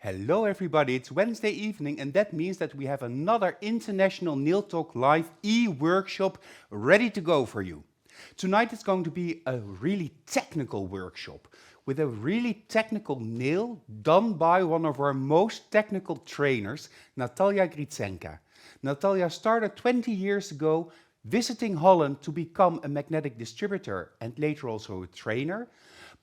Hello everybody, it's Wednesday evening and that means that we have another International Nail Talk Live e-workshop ready to go for you. Tonight it's going to be a really technical workshop with a really technical nail done by one of our most technical trainers, Natalija. Natalija started 20 years ago visiting Holland to become a magnetic distributor and later also a trainer.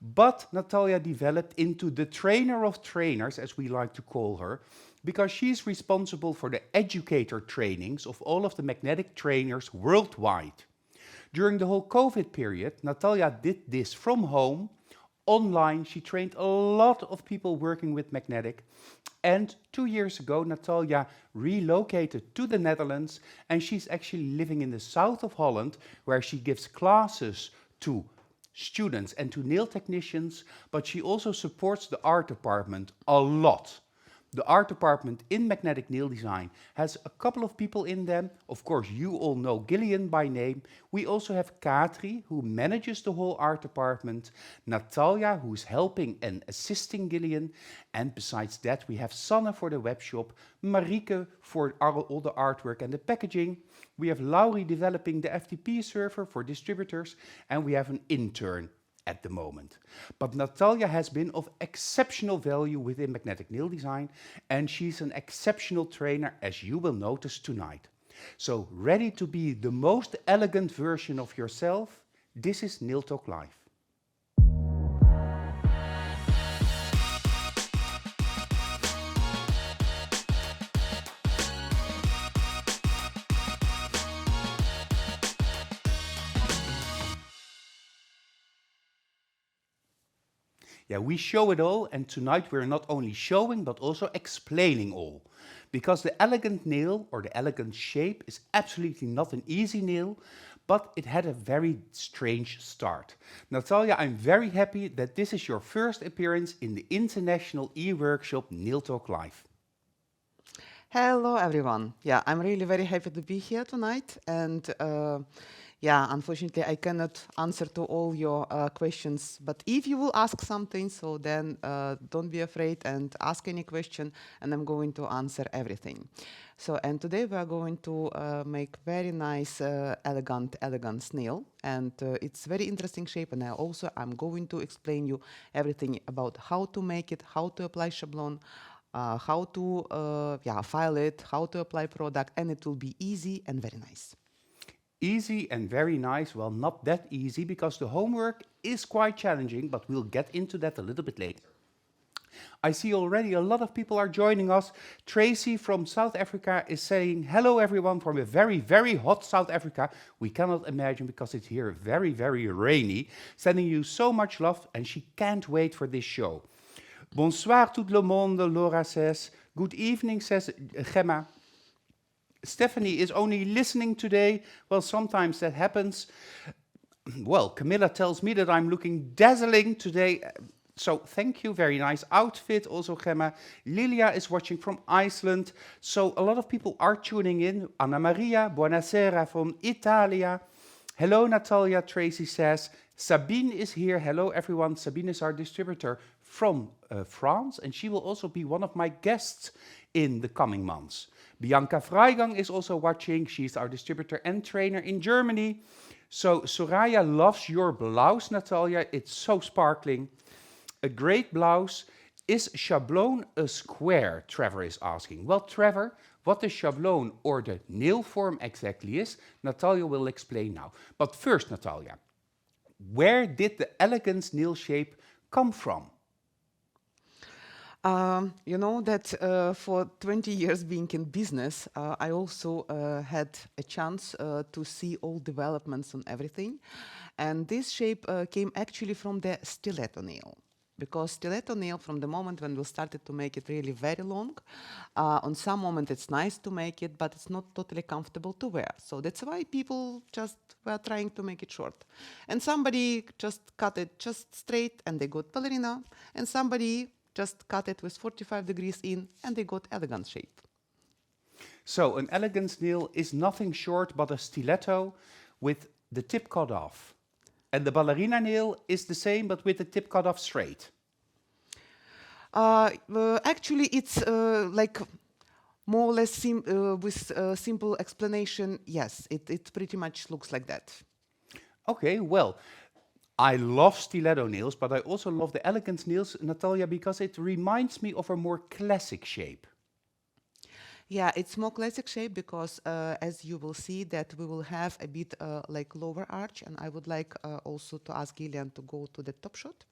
But Natalija developed into the trainer of trainers, as we like to call her, because she's responsible for the educator trainings of all of the magnetic trainers worldwide. During the whole COVID period, Natalija did this from home, online. She trained a lot of people working with magnetic. And 2 years ago, Natalija relocated to the Netherlands, and she's actually living in the south of Holland, where she gives classes to students and to nail technicians, but she also supports the art department a lot. The art department in magnetic nail design has a couple of people in them. Of course, you all know Gillian by name. We also have Katri, who manages the whole art department, Natalija, who is helping and assisting Gillian, and besides that, we have Sanne for the web shop, Marieke for all the artwork and the packaging. We have Laurie developing the FTP server for distributors, and we have an intern at the moment. But Natalija has been of exceptional value within magnetic nail design, and she's an exceptional trainer, as you will notice tonight. So, ready to be the most elegant version of yourself? This is Nail Talk Live. Yeah, we show it all, and tonight we're not only showing but also explaining all. Because the elegant nail or the elegant shape is absolutely not an easy nail, but it had a very strange start. Natalija, I'm very happy that this is your first appearance in the International e-workshop Nail Talk Live. Hello everyone. Yeah, I'm really very happy to be here tonight, and unfortunately I cannot answer to all your questions, but if you will ask something, so then don't be afraid and ask any question, and I'm going to answer everything. So, and today we are going to make very nice elegant nail, and it's very interesting shape, and I'm going to explain you everything about how to make it, how to apply schablon, how to file it, how to apply product, and it will be easy and very nice. Easy and very nice. Well, not that easy because the homework is quite challenging, but we'll get into that a little bit later. I see already a lot of people are joining us. Tracy from South Africa is saying, hello everyone from a very, very hot South Africa. We cannot imagine because it's here very, very rainy. Sending you so much love, and she can't wait for this show. Bonsoir tout le monde, Laura says. Good evening, says Gemma. Stephanie is only listening today. Well, sometimes that happens. Well, Camilla tells me that I'm looking dazzling today. So thank you, very nice outfit. Also, Gemma. Lilia is watching from Iceland. So a lot of people are tuning in. Anna Maria, buonasera from Italia. Hello, Natalija, Tracy says. Sabine is here. Hello, everyone. Sabine is our distributor from France, and she will also be one of my guests in the coming months. Bianca Freigang is also watching. She's our distributor and trainer in Germany. So Soraya loves your blouse, Natalija. It's so sparkling. A great blouse. Is schablon a square? Trevor is asking. Well, Trevor, what the schablon or the nail form exactly is, Natalija will explain now. But first, Natalija, where did the Elegance nail shape come from? You know that for 20 years being in business, I also had a chance to see all developments on everything. And this shape came actually from the stiletto nail. Because stiletto nail, from the moment when we started to make it really very long, on some moment it's nice to make it, but it's not totally comfortable to wear. So that's why people just were trying to make it short. And somebody just cut it just straight and they got ballerina, and somebody just cut it with 45 degrees in and they got elegant shape. So an elegance nail is nothing short but a stiletto with the tip cut off. And the ballerina nail is the same but with the tip cut off straight. Actually, it's like more or less with simple explanation. Yes, it pretty much looks like that. Okay, well, I love stiletto nails, but I also love the elegance nails, Natalia, because it reminds me of a more classic shape. Yeah, it's more classic shape because as you will see that we will have a bit like lower arch, and I would like also to ask Gillian to go to the top shot.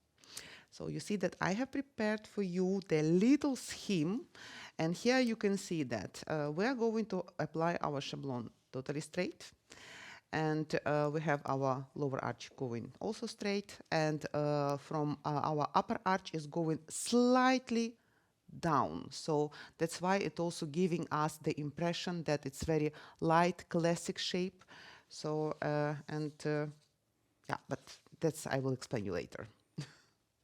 So you see that I have prepared for you the little scheme, and here you can see that we are going to apply our schablon totally straight, and we have our lower arch going also straight, and from our upper arch is going slightly down. So that's why it also giving us the impression that it's very light classic shape. So yeah, but that's I will explain you later.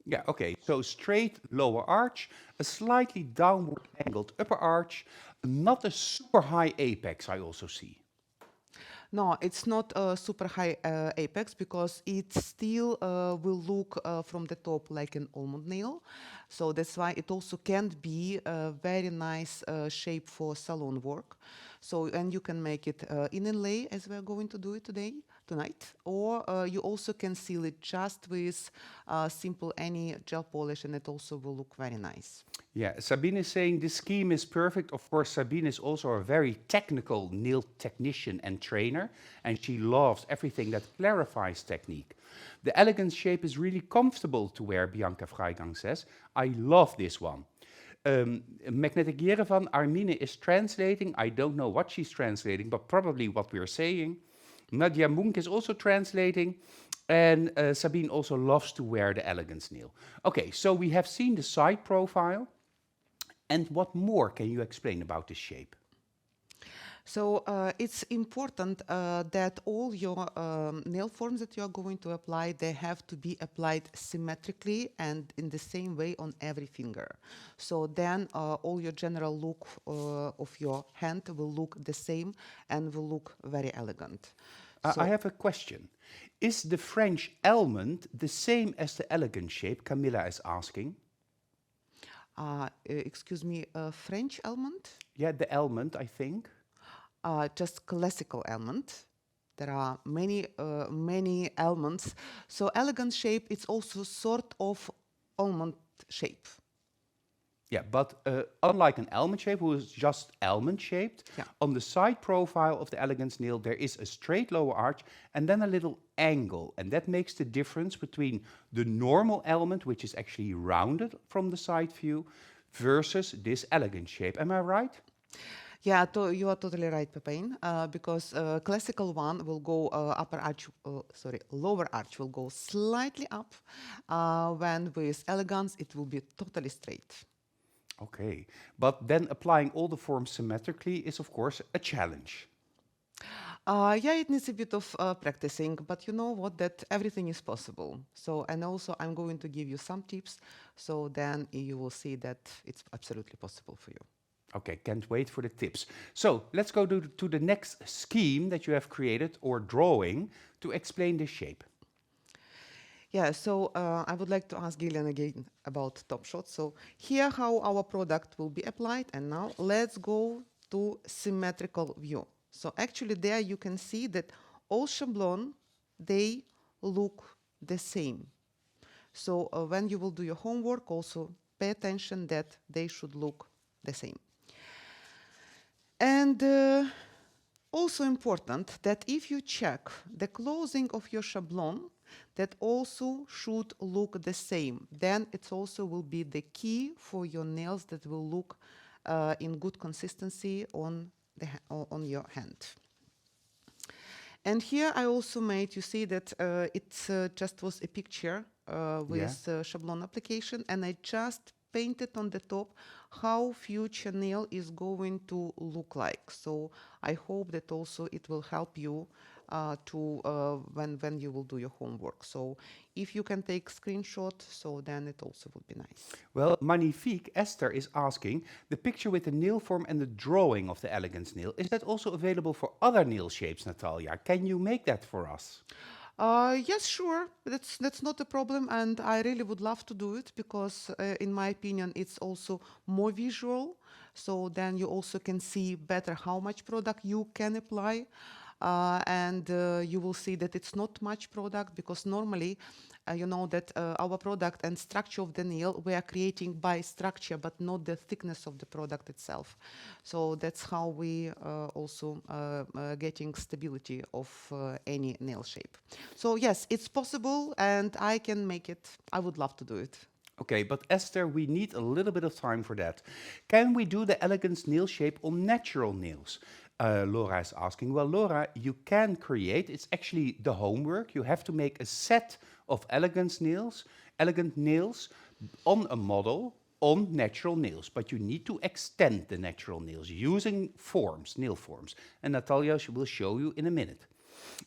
Yeah, okay, so straight lower arch, a slightly downward angled upper arch, not a super high apex I also see. No, it's not a super high apex because it still will look from the top like an almond nail. So that's why it also can be a very nice shape for salon work. So, and you can make it in inlay as we're going to do it tonight, or you also can seal it just with simple any gel polish, and it also will look very nice. Yeah, Sabine is saying this scheme is perfect. Of course, Sabine is also a very technical nail technician and trainer, and she loves everything that clarifies technique. The elegant shape is really comfortable to wear, Bianca Freigang says. I love this one. Magnetic Yerevan, Armine is translating. I don't know what she's translating, but probably what we're saying. Nadia Munk is also translating. And Sabine also loves to wear the elegance nail. Okay, so we have seen the side profile. And what more can you explain about this shape? So it's important that all your nail forms that you are going to apply, they have to be applied symmetrically and in the same way on every finger. So then all your general look of your hand will look the same and will look very elegant. I have a question. Is the French almond the same as the elegant shape? Camilla is asking. Excuse me, French almond? Yeah, the almond, I think. Just classical almond. There are many almonds. So elegant shape, it's also sort of almond shape. Yeah, but unlike an almond shape, who is just almond shaped, Yeah. on the side profile of the elegance nail, there is a straight lower arch and then a little angle. And that makes the difference between the normal almond, which is actually rounded from the side view, versus this elegant shape. Am I right? Yeah, you are totally right, Pepin, because classical one will go lower arch will go slightly up, when with elegance it will be totally straight. Okay, but then applying all the forms symmetrically is of course a challenge. Yeah, it needs a bit of practicing, but you know what, that everything is possible. So, and also I'm going to give you some tips, so then you will see that it's absolutely possible for you. Okay, can't wait for the tips. So let's go to the next scheme that you have created or drawing to explain this shape. Yeah, so I would like to ask Gillian again about top shot. So here how our product will be applied, and now let's go to symmetrical view. So actually there you can see that all schablon, they look the same. So when you will do your homework, also pay attention that they should look the same. And also important that if you check the closing of your schablon, that also should look the same. Then it also will be the key for your nails that will look in good consistency on your hand. And here I also made, you see that it just was a picture with schablon application, and I just painted on the top how future nail is going to look like. So I hope that also it will help you when you will do your homework. So if you can take screenshot, so then it also would be nice. Well, Magnifique, Esther is asking, the picture with the nail form and the drawing of the elegance nail, is that also available for other nail shapes, Natalia? Can you make that for us? Yes, sure. That's not a problem, and I really would love to do it because, in my opinion, it's also more visual. So then you also can see better how much product you can apply, and you will see that it's not much product because normally, you know that our product and structure of the nail we are creating by structure, but not the thickness of the product itself. So that's how we also getting stability of any nail shape. So yes, it's possible and I can make it. I would love to do it. Okay, but Esther, we need a little bit of time for that. Can we do the Elegance nail shape on natural nails? Laura is asking. Well, Laura, you can create, it's actually the homework. You have to make a set of elegant nails on a model on natural nails, but you need to extend the natural nails using forms, nail forms. And Natalia will show you in a minute.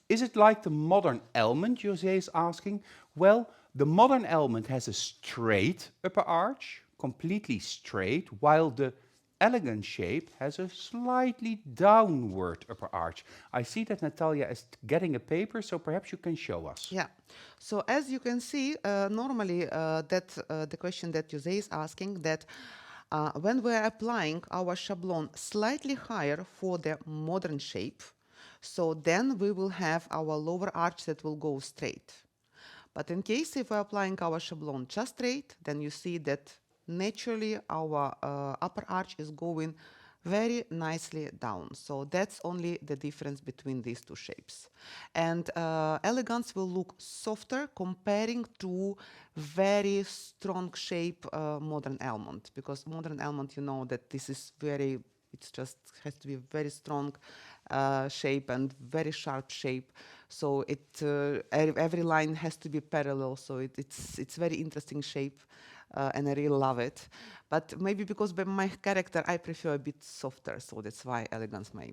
Is it like the modern almond, Jose is asking? Well, the modern almond has a straight upper arch, completely straight, while the elegant shape has a slightly downward upper arch. I see that Natalia is getting a paper, so perhaps you can show us. Yeah. So as you can see, normally the question that Jose is asking that when we are applying our shablon slightly higher for the modern shape, so then we will have our lower arch that will go straight. But in case if we're applying our shablon just straight, then you see that naturally our upper arch is going very nicely down. So that's only the difference between these two shapes. And Elegance will look softer comparing to very strong shape modern almond, because modern almond, you know that this is very, it just has to be very strong shape and very sharp shape. So every line has to be parallel. So it's very interesting shape, and I really love it. But maybe because by my character, I prefer a bit softer. So that's why Elegance my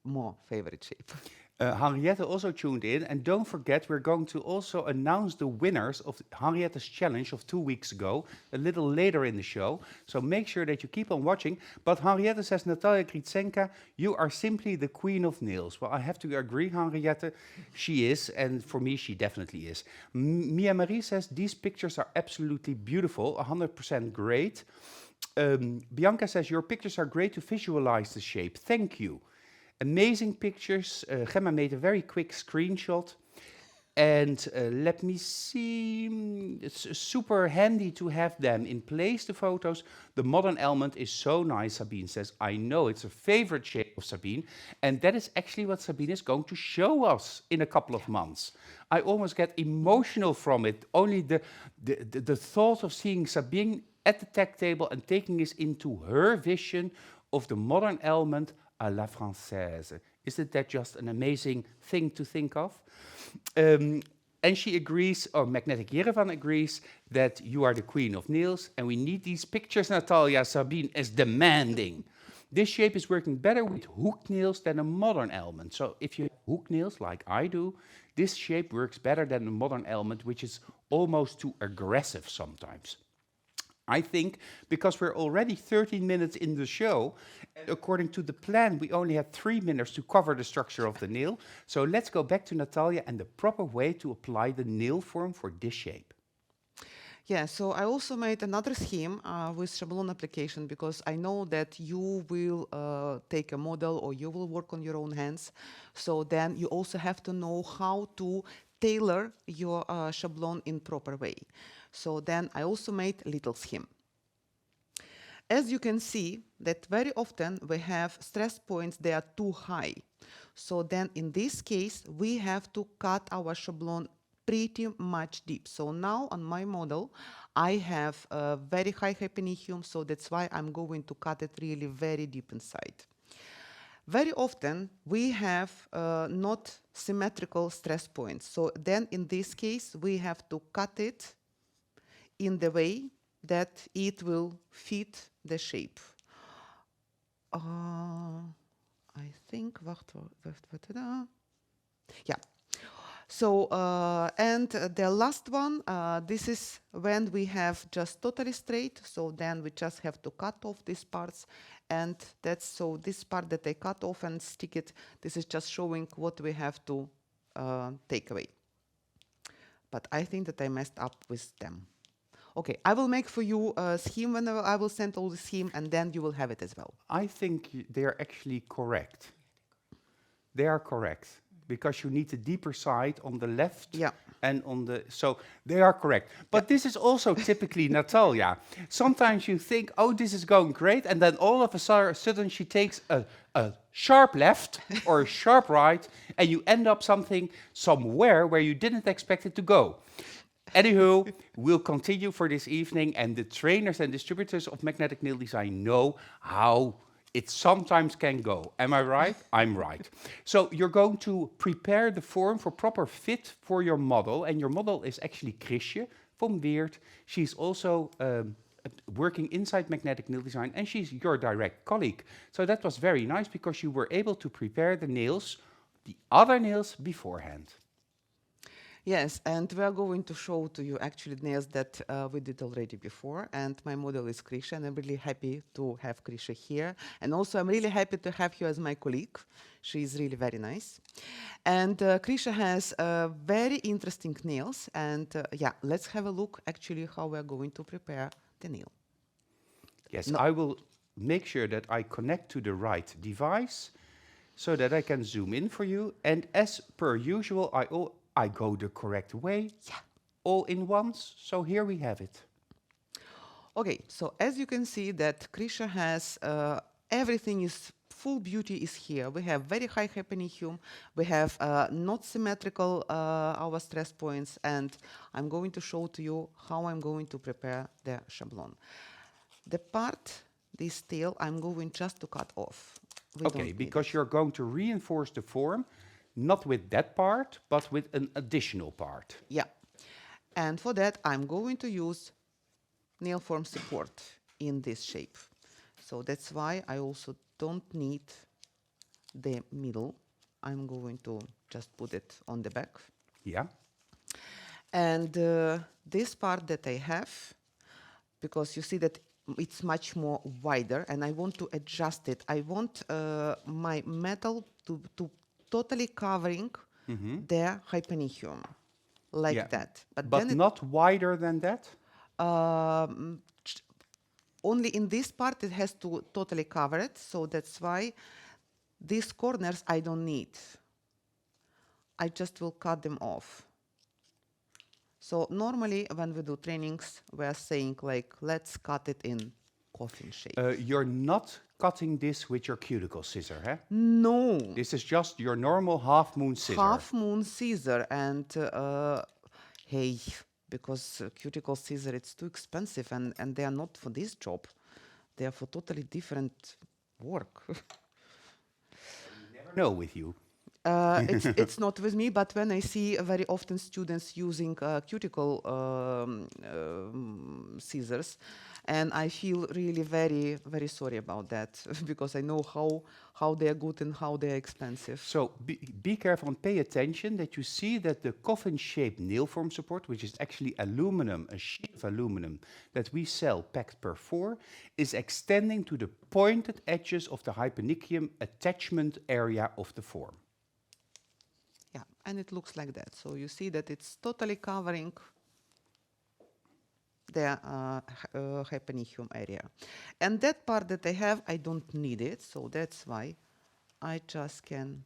more favorite shape. Henriette also tuned in, and don't forget, we're going to also announce the winners of Henriette's challenge of 2 weeks ago, a little later in the show, so make sure that you keep on watching. But Henriette says, Natalia Gritsenka, you are simply the queen of nails. Well, I have to agree, Henriette, she is, and for me, she definitely is. Mia Marie says, these pictures are absolutely beautiful, 100% great. Bianca says, your pictures are great to visualize the shape, thank you. Amazing pictures. Gemma made a very quick screenshot. And let me see. It's super handy to have them in place, the photos. The modern almond is so nice, Sabine says. I know, it's a favorite shape of Sabine. And that is actually what Sabine is going to show us in a couple of months. I almost get emotional from it. Only the thought of seeing Sabine at the tech table and taking us into her vision of the modern almond à la française. Isn't that just an amazing thing to think of? And she agrees, or Magnetic Yerevan agrees, that you are the queen of nails, and we need these pictures, Natalia. Sabine is demanding. This shape is working better with hooked nails than a modern almond. So if you have hooked nails, like I do, this shape works better than a modern almond, which is almost too aggressive sometimes. I think because we're already 13 minutes in the show, and according to the plan, we only have 3 minutes to cover the structure of the nail. So let's go back to Natalia and the proper way to apply the nail form for this shape. Yeah, so I also made another scheme with Shablon application because I know that you will take a model or you will work on your own hands. So then you also have to know how to tailor your shablon in proper way. So then I also made a little scheme. As you can see that very often we have stress points, they are too high. So then in this case, we have to cut our shablon pretty much deep. So now on my model, I have a very high hyponychium, so that's why I'm going to cut it really very deep inside. Very often we have not symmetrical stress points. So then in this case, we have to cut it in the way that it will fit the shape. I think, yeah. So, and the last one, this is when we have just totally straight. So then we just have to cut off these parts. And that's so this part that I cut off and stick it, this is just showing what we have to take away. but I think that I messed up with them. Okay, I will make for you a scheme whenever I will send all the scheme, and then you will have it as well. I think they are actually correct. They are correct because you need the deeper side on the left Yeah. and on the, so they are correct. But this is also typically Natalia. Sometimes you think, oh, this is going great, and then all of a sudden she takes a sharp left or a sharp right, and you end up somewhere where you didn't expect it to go. Anywho, we'll continue for this evening, and the trainers and distributors of magnetic nail design know how it sometimes can go. Am I right? I'm right. So you're going to prepare the form for proper fit for your model, and your model is actually Chrisje from Weert. She's also working inside magnetic nail design, and she's your direct colleague. So that was very nice because you were able to prepare the nails, the other nails, beforehand. Yes, and we are going to show to you actually nails that we did already before. And my model is Krisha, and I'm really happy to have Krisha here. And also, I'm really happy to have you as my colleague. She is really very nice. And Krisha has very interesting nails. And yeah, let's have a look actually how we are going to prepare the nail. Yes, I will make sure that I connect to the right device so that I can zoom in for you. And as per usual, I go the correct way, all in once. So here we have it. Okay, so as you can see that Krisha has, everything is, full beauty is here. We have very high hyponychium, we have not symmetrical our stress points, and I'm going to show to you how I'm going to prepare the shablon. The part, this tail, I'm going just to cut off. Okay, because you're going to reinforce the form, not with that part, but with an additional part. Yeah. And for that, I'm going to use nail form support in this shape. So that's why I also don't need the middle. I'm going to just put it on the back. Yeah. And this part that I have, because you see that it's much more wider, and I want to adjust it. I want my metal to totally covering the hyponychium, like that. But not wider than that? Only in this part it has to totally cover it, so that's why these corners I don't need. I just will cut them off. So normally when we do trainings, we are saying like, let's cut it in coffin shape. You're not cutting this with your cuticle scissor, huh? No. This is just your normal half-moon scissor. Half-moon scissor, and hey, because cuticle scissor, it's too expensive, and they are not for this job. They are for totally different work. You never know with you. It's not with me, but when I see very often students using cuticle scissors, and I feel really very, very sorry about that because I know how they are good and how they are expensive. So be careful and pay attention that you see that the coffin-shaped nail form support, which is actually aluminum, a sheet of aluminum that we sell packed per 4, is extending to the pointed edges of the hyponychium attachment area of the form. Yeah, and it looks like that. So you see that it's totally covering the hyponychium area. And that part that I have, I don't need it, so that's why I just can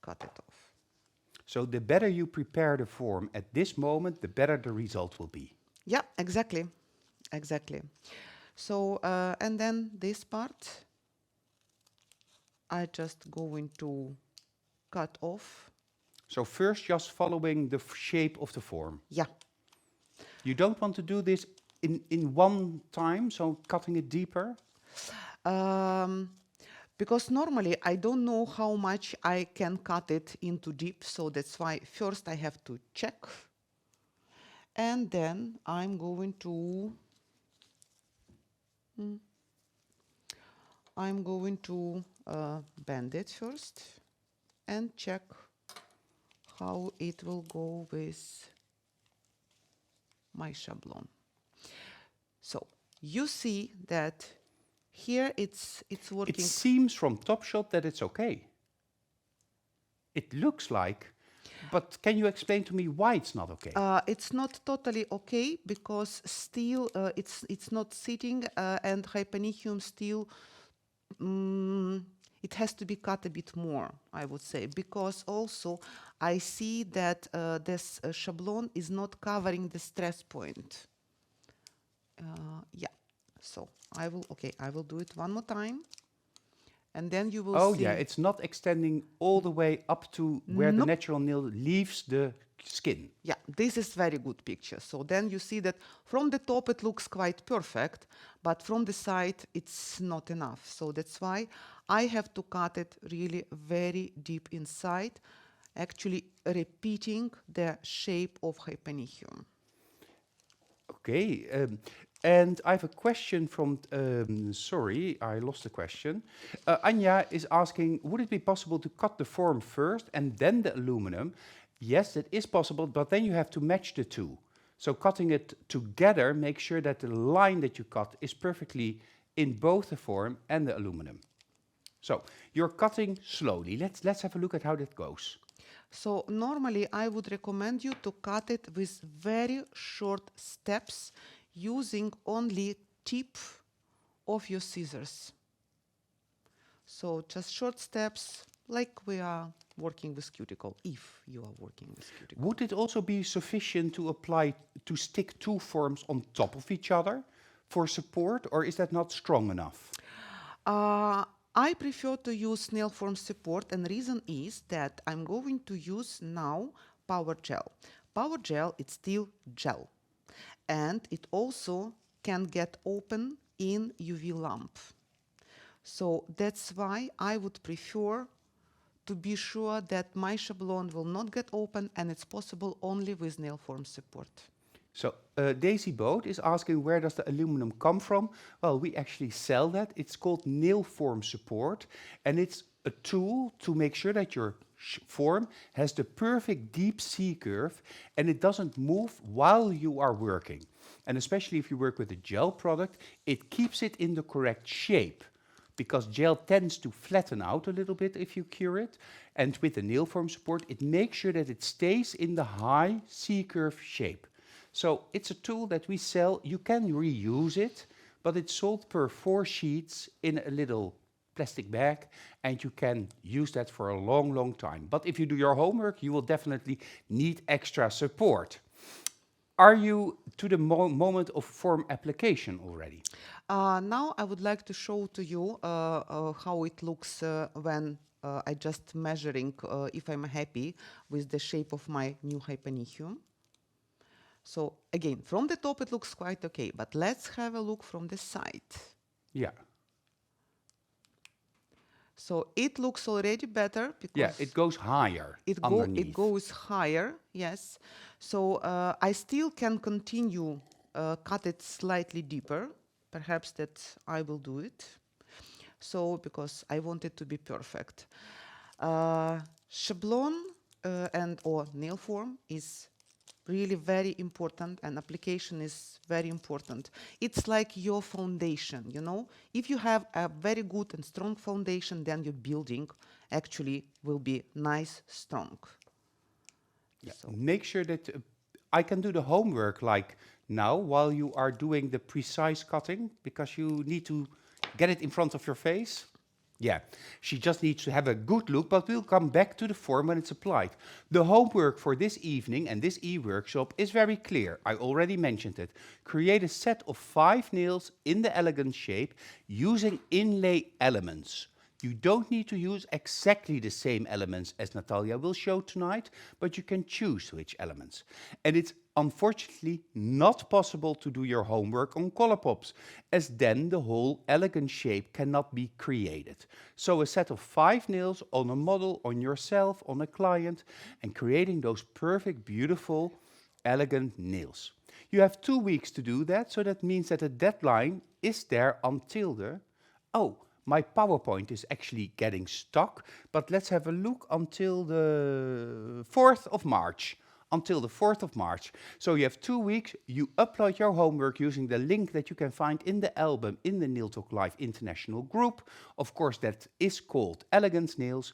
cut it off. So the better you prepare the form at this moment, the better the result will be. Yeah, exactly. Exactly. So, and then this part, I just going to cut off. So first just following the shape of the form. Yeah. You don't want to do this in one time, so cutting it deeper? Because normally I don't know how much I can cut it into deep, so that's why first I have to check. And then I'm going to bend it first and check how it will go with my shablon. So you see that here it's working. It seems from top shot that it's okay. It looks like, But can you explain to me why it's not okay? It's not totally okay because still it's not sitting and hyponychium still it has to be cut a bit more, I would say, because also I see that this shablon is not covering the stress point. Yeah, so I will do it one more time. And then you will see. Oh yeah, it's not extending all the way up to where the Nope. natural nail leaves the skin. Yeah, this is very good picture. So then you see that from the top it looks quite perfect, but from the side it's not enough. So that's why I have to cut it really very deep inside, actually repeating the shape of hyponychium. Okay, and I have a question from, sorry, I lost the question. Anja is asking, would it be possible to cut the form first and then the aluminum? Yes, it is possible, but then you have to match the two. So cutting it together, make sure that the line that you cut is perfectly in both the form and the aluminum. So you're cutting slowly. Let's have a look at how that goes. So normally I would recommend you to cut it with very short steps using only tip of your scissors. So just short steps like we are working with cuticle, if you are working with cuticle. Would it also be sufficient to apply, to stick two forms on top of each other for support, or is that not strong enough? I prefer to use nail form support, and reason is that I'm going to use now Powergel. Powergel, it's still gel, and it also can get open in UV lamp. So that's why I would prefer to be sure that my shablon will not get open, and it's possible only with nail form support. So Daisy Boat is asking, where does the aluminum come from? Well, we actually sell that. It's called nail form support, and it's a tool to make sure that your form has the perfect deep C curve and it doesn't move while you are working. And especially if you work with a gel product, it keeps it in the correct shape, because gel tends to flatten out a little bit if you cure it. And with the nail form support, it makes sure that it stays in the high C-curve shape. So it's a tool that we sell. You can reuse it, but it's sold per 4 sheets in a little plastic bag, and you can use that for a long, long time. But if you do your homework, you will definitely need extra support. Are you to the moment of form application already? Now I would like to show to you how it looks when I just measuring if I'm happy with the shape of my new hyponychium. So again, from the top it looks quite okay, but let's have a look from the side. Yeah. So it looks already better because Yeah, it goes higher underneath. It goes higher, yes. So I still can continue cut it slightly deeper. Perhaps that I will do it. So because I want it to be perfect. Shablon and or nail form is really very important, and application is very important. It's like your foundation, you know. If you have a very good and strong foundation, then your building actually will be nice, strong. Yeah. So. Make sure that I can do the homework like now while you are doing the precise cutting, because you need to get it in front of your face. Yeah, she just needs to have a good look, but we'll come back to the form when it's applied. The homework for this evening and this e-workshop is very clear. I already mentioned it. Create a set of 5 nails in the elegant shape using inlay elements. You don't need to use exactly the same elements as Natalia will show tonight, but you can choose which elements. And it's unfortunately not possible to do your homework on Colourpops, as then the whole elegant shape cannot be created. So a set of 5 nails on a model, on yourself, on a client, and creating those perfect, beautiful, elegant nails. You have 2 weeks to do that, so that means that the deadline is there until the... Oh, my PowerPoint is actually getting stuck, but let's have a look until the 4th of March. Until the 4th of March. So you have 2 weeks, you upload your homework using the link that you can find in the album in the Nail Talk Live International group. Of course, that is called Elegance Nails.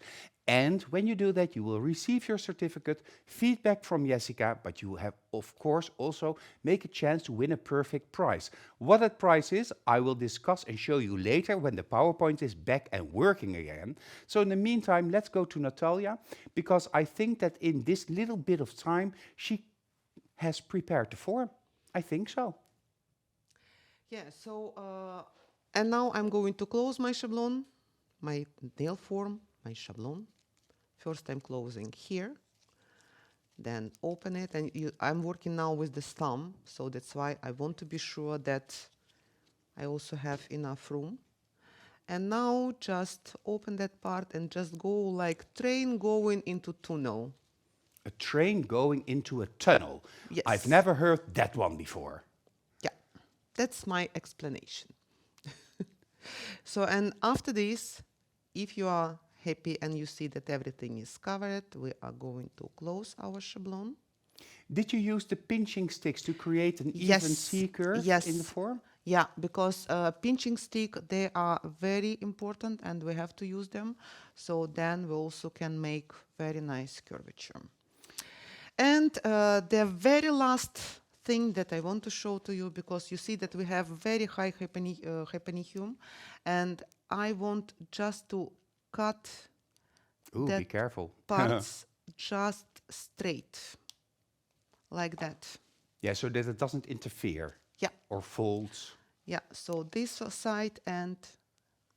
And when you do that, you will receive your certificate, feedback from Jessica, but you have, of course, also make a chance to win a perfect prize. What that prize is, I will discuss and show you later when the PowerPoint is back and working again. So in the meantime, let's go to Natalija, because I think that in this little bit of time, she has prepared the form. I think so. Yeah, so, and now I'm going to close my schablon, my nail form, my schablon. First I'm closing here, then open it, and I'm working now with the thumb, so that's why I want to be sure that I also have enough room. And now just open that part and just go like train going into tunnel. A train going into a tunnel. Yes. I've never heard that one before. Yeah, that's my explanation. So, and after this, if you are happy and you see that everything is covered, we are going to close our schablon. Did you use the pinching sticks to create an Yes, even C-curve yes. in the form? Yeah, because pinching stick, they are very important and we have to use them. So then we also can make very nice curvature. And the very last thing that I want to show to you, because you see that we have very high hyponychium, and I want just to cut Ooh, that be careful. parts just straight, like that. Yeah, so that it doesn't interfere. Yeah. Or folds. Yeah, so this side and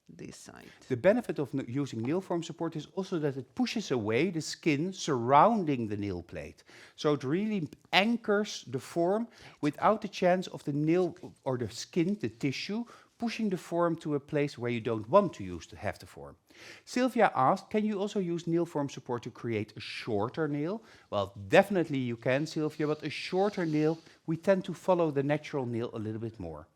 this side. The benefit of using nail form support is also that it pushes away the skin surrounding the nail plate. So it really anchors the form without the chance of the nail or the skin, the tissue, pushing the form to a place where you don't want to have the form. Sylvia asked, can you also use nail form support to create a shorter nail? Well, definitely you can, Sylvia, but a shorter nail, we tend to follow the natural nail a little bit more.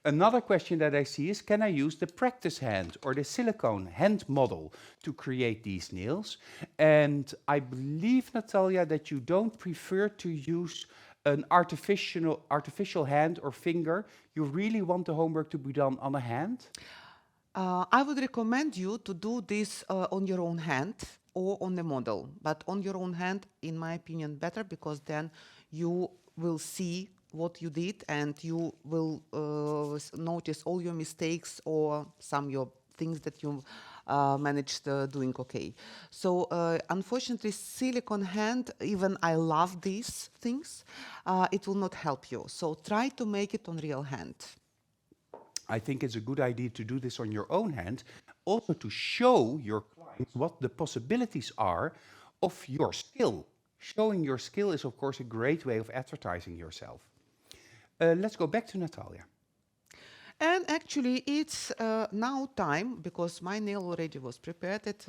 Another question that I see is, can I use the practice hand or the silicone hand model to create these nails? And I believe, Natalija, that you don't prefer to use an artificial hand or finger. You really want the homework to be done on a hand? I would recommend you to do this on your own hand or on the model, but on your own hand, in my opinion, better, because then you will see what you did and you will notice all your mistakes or some your things that you managed doing okay. So unfortunately, silicone hand, even I love these things, it will not help you. So try to make it on real hand. I think it's a good idea to do this on your own hand, also to show your clients what the possibilities are of your skill. Showing your skill is, of course, a great way of advertising yourself. Let's go back to Natalija. And actually, it's now time, because my nail already was prepared, it's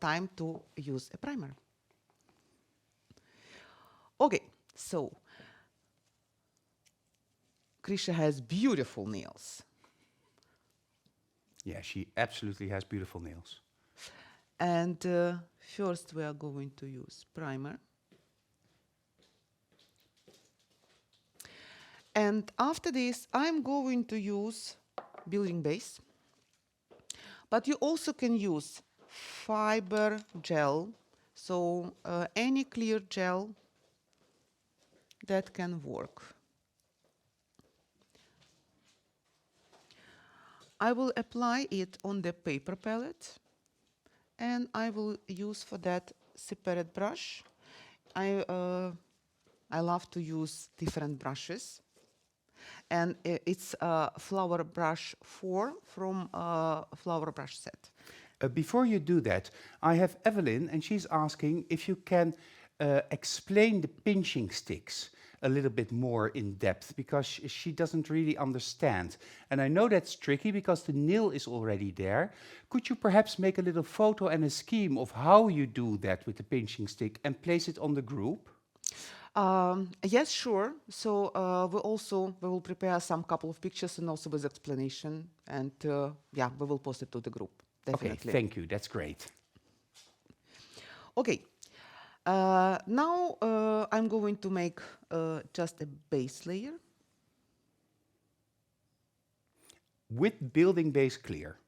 time to use a primer. Okay, so Krisha has beautiful nails. Yeah, she absolutely has beautiful nails. And first we are going to use primer. And after this, I'm going to use building base. But you also can use fiber gel, so any clear gel that can work. I will apply it on the paper palette, and I will use for that separate brush. I love to use different brushes. And it's Flower Brush 4 from Flower Brush set. Before you do that, I have Evelyn, and she's asking if you can explain the pinching sticks a little bit more in depth, because she doesn't really understand. And I know that's tricky because the nail is already there. Could you perhaps make a little photo and a scheme of how you do that with the pinching stick and place it on the group? Yes, sure. So we will prepare some couple of pictures and also with explanation, and yeah, we will post it to the group. Definitely. Okay, thank you. That's great. Okay. Now I'm going to make just a base layer. with building base clear.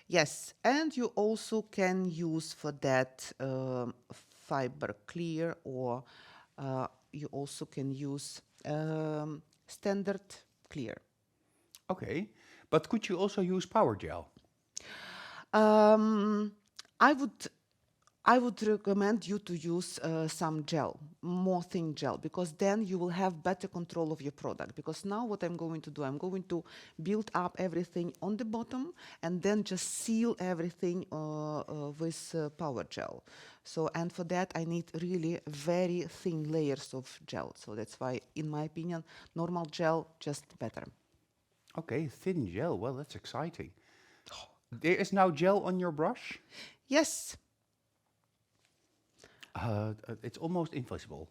Yes, and you also can use for that fiber clear, or you also can use standard clear. Okay, but could you also use Powergel? I would recommend you to use some gel, more thin gel, because then you will have better control of your product. Because now what I'm going to do, I'm going to build up everything on the bottom and then just seal everything with Powergel. So, and for that I need really very thin layers of gel. So that's why, in my opinion, normal gel just better. Okay, thin gel. Well, that's exciting. There is now gel on your brush. Yes. It's almost invisible.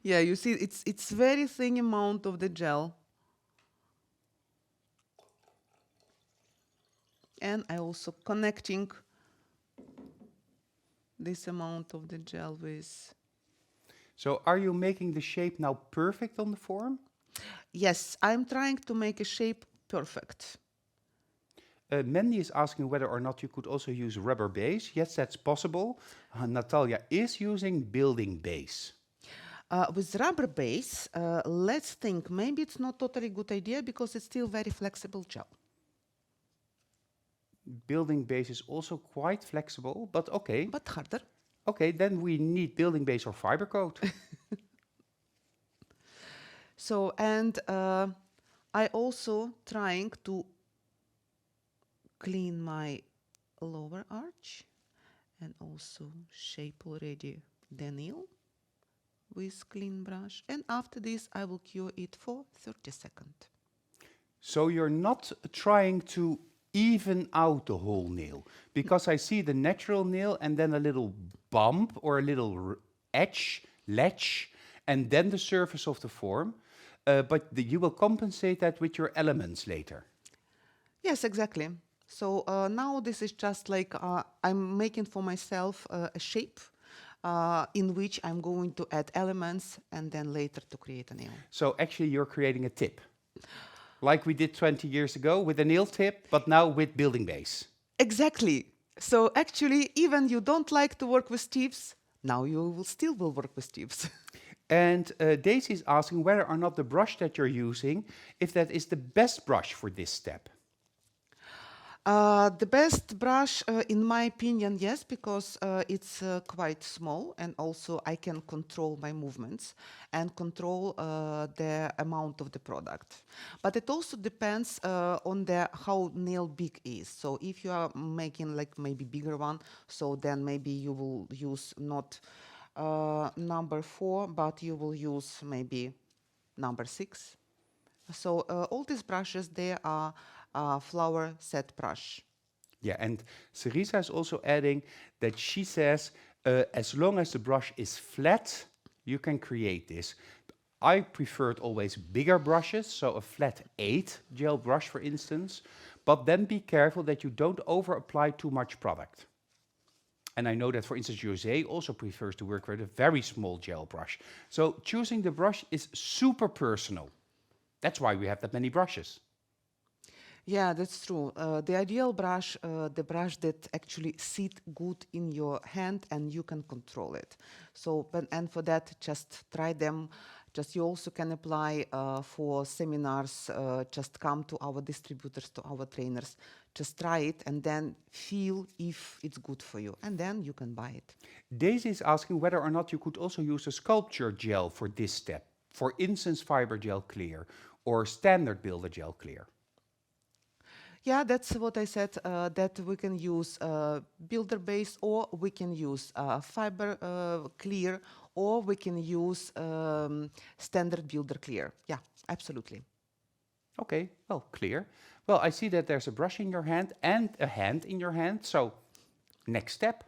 Yeah, you see, it's very thin amount of the gel. And I also connecting this amount of the gel with... So are you making the shape now perfect on the form? Yes, I'm trying to make a shape perfect. Mandy is asking whether or not you could also use rubber base. Yes, that's possible. Natalia is using building base. With rubber base, let's think, maybe it's not totally good idea because it's still very flexible gel. Building base is also quite flexible, but okay. But harder. Okay, then we need building base or fiber coat. So, and I also trying to clean my lower arch and also shape already the nail with clean brush. And after this, I will cure it for 30 seconds. So you're not trying to even out the whole nail, because I see the natural nail and then a little bump or a little edge, ledge, and then the surface of the form. But you will compensate that with your elements later. Yes, exactly. So now this is just like I'm making for myself a shape in which I'm going to add elements and then later to create a nail. So actually you're creating a tip, like we did 20 years ago with a nail tip, but now with building base. Exactly. So actually, even you don't like to work with tips, now you will still work with tips. And Daisy is asking whether or not the brush that you're using, if that is the best brush for this step. The best brush, in my opinion, yes, because it's quite small and also I can control my movements and control the amount of the product. But it also depends on how nail big is. So if you are making like maybe bigger one, so then maybe you will use not number 4, but you will use maybe number 6. So all these brushes, they are flower set brush. Yeah, and Cerisa is also adding that she says, as long as the brush is flat, you can create this. I preferred always bigger brushes, so a flat 8 gel brush, for instance, but then be careful that you don't over-apply too much product. And I know that, for instance, Jose also prefers to work with a very small gel brush. So choosing the brush is super personal. That's why we have that many brushes. Yeah, that's true. The ideal brush, the brush that actually sit good in your hand and you can control it. So, and for that, just try them. Just you also can apply for seminars. Just come to our distributors, to our trainers. Just try it and then feel if it's good for you, and then you can buy it. Daisy is asking whether or not you could also use a sculpture gel for this step. For instance, fiber gel clear or standard builder gel clear. Yeah, that's what I said, that we can use builder base, or we can use fiber clear, or we can use standard builder clear. Yeah, absolutely. Okay, well, clear. Well, I see that there's a brush in your hand and a hand in your hand. So, next step.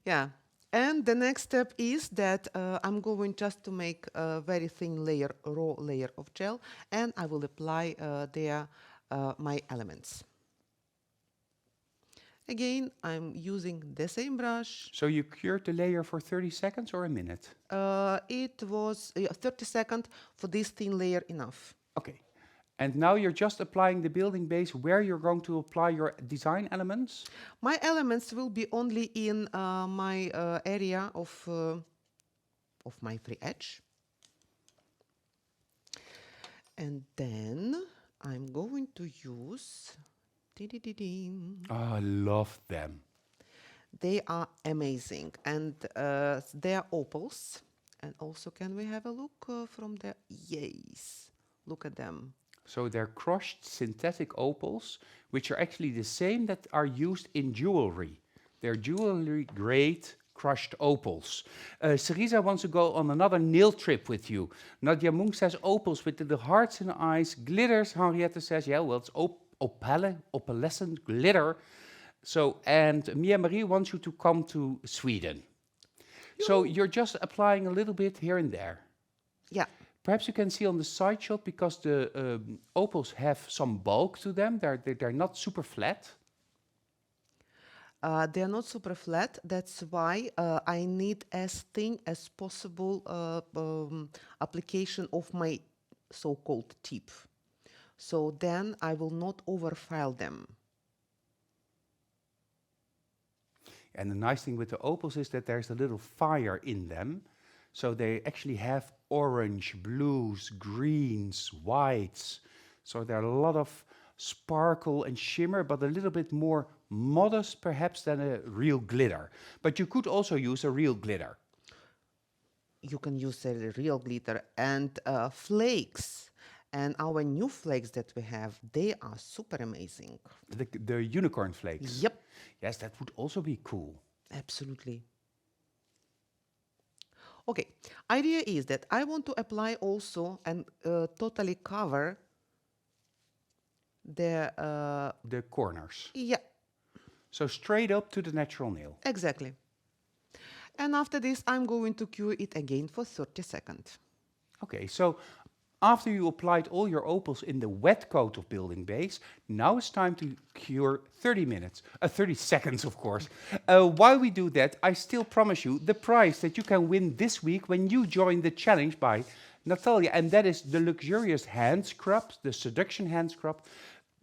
Yeah, and the next step is that I'm going just to make a very thin layer, raw layer of gel, and I will apply there my elements. Again, I'm using the same brush. So you cured the layer for 30 seconds or a minute? It was 30 seconds for this thin layer enough. Okay. And now you're just applying the building base where you're going to apply your design elements? My elements will be only in my area of my free edge. And then I'm going to use... Oh, I love them. They are amazing, and they are opals. And also, can we have a look from the... Yes, look at them. So they're crushed synthetic opals, which are actually the same that are used in jewelry. They're jewelry grade crushed opals. Cerisa wants to go on another nail trip with you. Nadia Munk says opals with the hearts in the eyes. Glitters, Henriette says, yeah, well, it's opalescent glitter. So, and Mia Marie wants you to come to Sweden. So you're just applying a little bit here and there. Yeah. Perhaps you can see on the side shot, because the opals have some bulk to them. They're not super flat. They are not super flat. That's why I need as thin as possible application of my so-called tip. So then I will not overfile them. And the nice thing with the opals is that there's a little fire in them. So they actually have orange, blues, greens, whites. So there are a lot of sparkle and shimmer, but a little bit more modest perhaps than a real glitter. But you could also use a real glitter. You can use a real glitter and flakes. And our new flakes that we have, they are super amazing. The unicorn flakes. Yep. Yes, that would also be cool. Absolutely. Okay, idea is that I want to apply also and totally cover the corners. Yeah. So straight up to the natural nail. Exactly. And after this, I'm going to cure it again for 30 seconds. Okay, so after you applied all your opals in the wet coat of building base, now it's time to cure 30 seconds, of course. While we do that, I still promise you the prize that you can win this week when you join the challenge by Nataliji, and that is the luxurious hand scrub, the seduction hand scrub,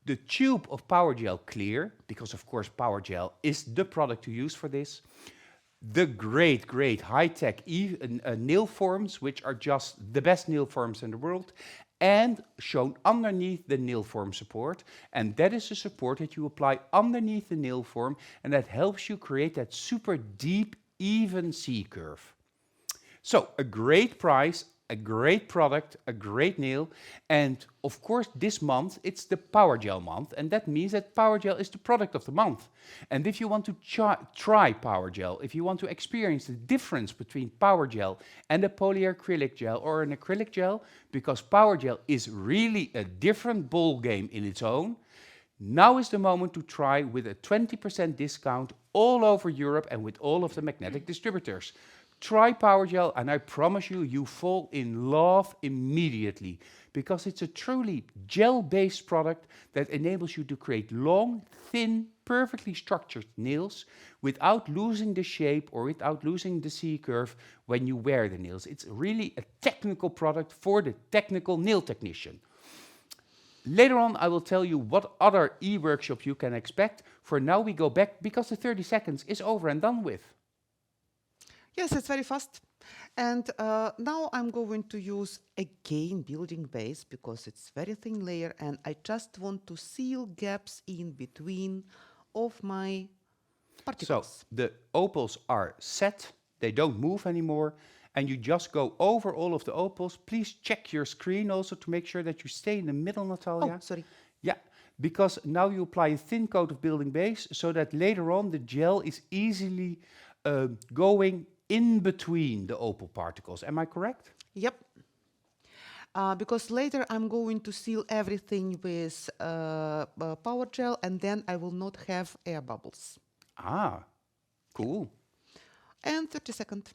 the tube of Powergel Clear, because of course Powergel is the product to use for this. The great high-tech nail forms, which are just the best nail forms in the world, and shown underneath the nail form support. And that is the support that you apply underneath the nail form, and that helps you create that super deep, even C-curve. So, a great price, a great product, a great nail, and of course this month it's the Powergel month, and that means that Powergel is the product of the month. And if you want to try Powergel, if you want to experience the difference between Powergel and a polyacrylic gel or an acrylic gel, because Powergel is really a different ball game in its own, now is the moment to try with a 20% discount all over Europe and with all of the magnetic distributors. Try Powergel, and I promise you, you fall in love immediately, because it's a truly gel-based product that enables you to create long, thin, perfectly structured nails without losing the shape or without losing the C-curve when you wear the nails. It's really a technical product for the technical nail technician. Later on, I will tell you what other e-workshop you can expect. For now, we go back because the 30 seconds is over and done with. Yes, it's very fast. And now I'm going to use again building base because it's very thin layer, and I just want to seal gaps in between of my particles. So the opals are set, they don't move anymore, and you just go over all of the opals. Please check your screen also to make sure that you stay in the middle, Natalia. Oh, sorry. Yeah, because now you apply a thin coat of building base so that later on the gel is easily going in between the opal particles. Am I correct? Yep. Because later I'm going to seal everything with Powergel, and then I will not have air bubbles. Ah, cool. And 30 seconds.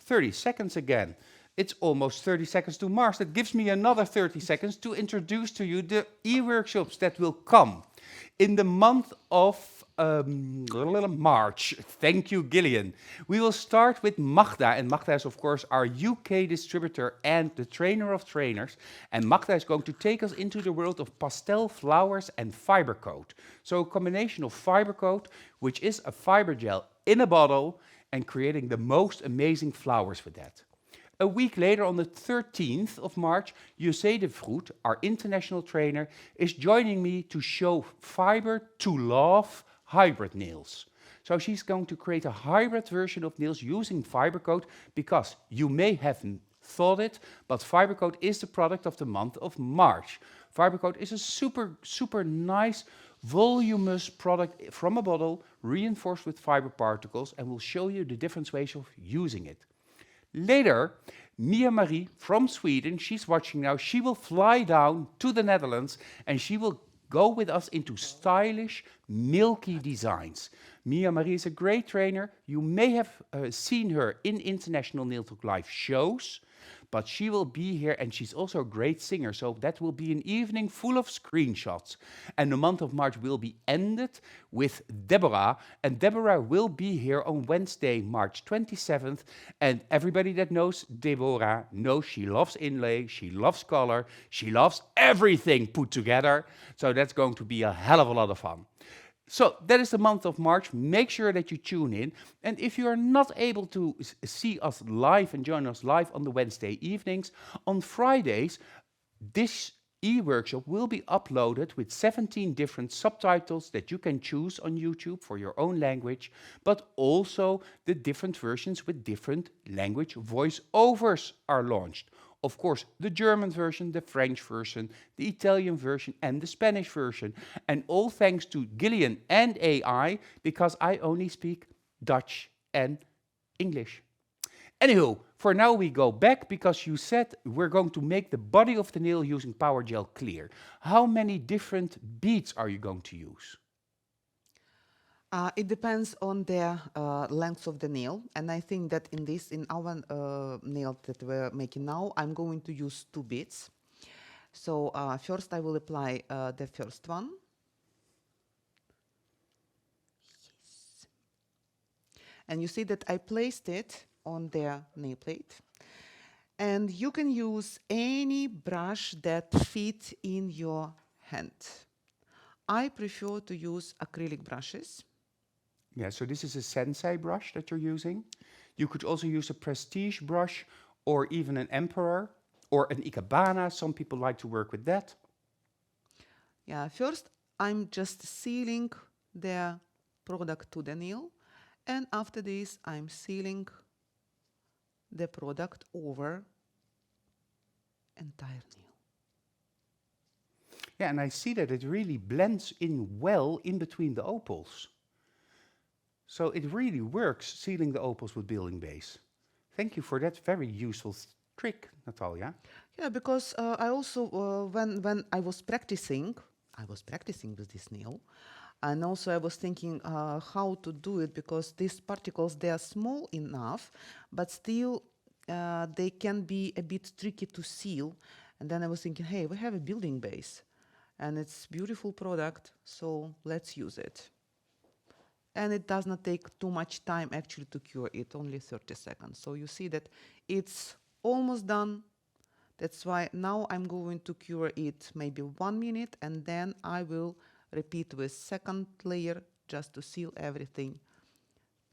30 seconds again. It's almost 30 seconds to Mars. That gives me another 30 seconds to introduce to you the e-workshops that will come. In the month of March. Thank you, Gillian. We will start with Magda, and Magda is, of course, our UK distributor and the trainer of trainers. And Magda is going to take us into the world of pastel flowers and fiber coat. So a combination of fiber coat, which is a fiber gel in a bottle, and creating the most amazing flowers with that. A week later, on the 13th of March, José de Vroet, our international trainer, is joining me to show fiber to love hybrid nails. So she's going to create a hybrid version of nails using fiber coat, because you may haven't thought it, but fiber coat is the product of the month of March. Fiber coat is a super nice, voluminous product from a bottle, reinforced with fiber particles, and we'll show you the different ways of using it. Later, Mia Marie from Sweden, she's watching now, she will fly down to the Netherlands and she will go with us into stylish, milky designs. Mia Marie is a great trainer. You may have seen her in International Nail Talk Live shows, but she will be here, and she's also a great singer, so that will be an evening full of screenshots. And the month of March will be ended with Deborah, and Deborah will be here on Wednesday, March 27th, and everybody that knows Deborah knows she loves inlay, she loves color, she loves everything put together, so that's going to be a hell of a lot of fun. So that is the month of March. Make sure that you tune in. And if you are not able to see us live and join us live on the Wednesday evenings, on Fridays, this e-workshop will be uploaded with 17 different subtitles that you can choose on YouTube for your own language, but also the different versions with different language voiceovers are launched. Of course, the German version, the French version, the Italian version, and the Spanish version. And all thanks to Gillian and AI, because I only speak Dutch and English. Anywho, for now we go back, because you said we're going to make the body of the nail using Powergel clear. How many different beads are you going to use? It depends on the length of the nail, and I think that in our nail that we're making now, I'm going to use 2 beads. So first I will apply the first one. Yes. And you see that I placed it on the nail plate. And you can use any brush that fits in your hand. I prefer to use acrylic brushes. Yeah, so this is a sensei brush that you're using. You could also use a prestige brush, or even an emperor, or an ikebana. Some people like to work with that. Yeah, first I'm just sealing the product to the nail, and after this I'm sealing the product over entire nail. Yeah, and I see that it really blends in well in between the opals. So it really works, sealing the opals with building base. Thank you for that very useful trick, Natalia. Yeah, because I also, when I was practicing with this nail, and also I was thinking how to do it, because these particles, they are small enough, but still they can be a bit tricky to seal. And then I was thinking, hey, we have a building base, and it's beautiful product, so let's use it. And it does not take too much time actually to cure it, only 30 seconds. So you see that it's almost done. That's why now I'm going to cure it maybe 1 minute, and then I will repeat with second layer just to seal everything,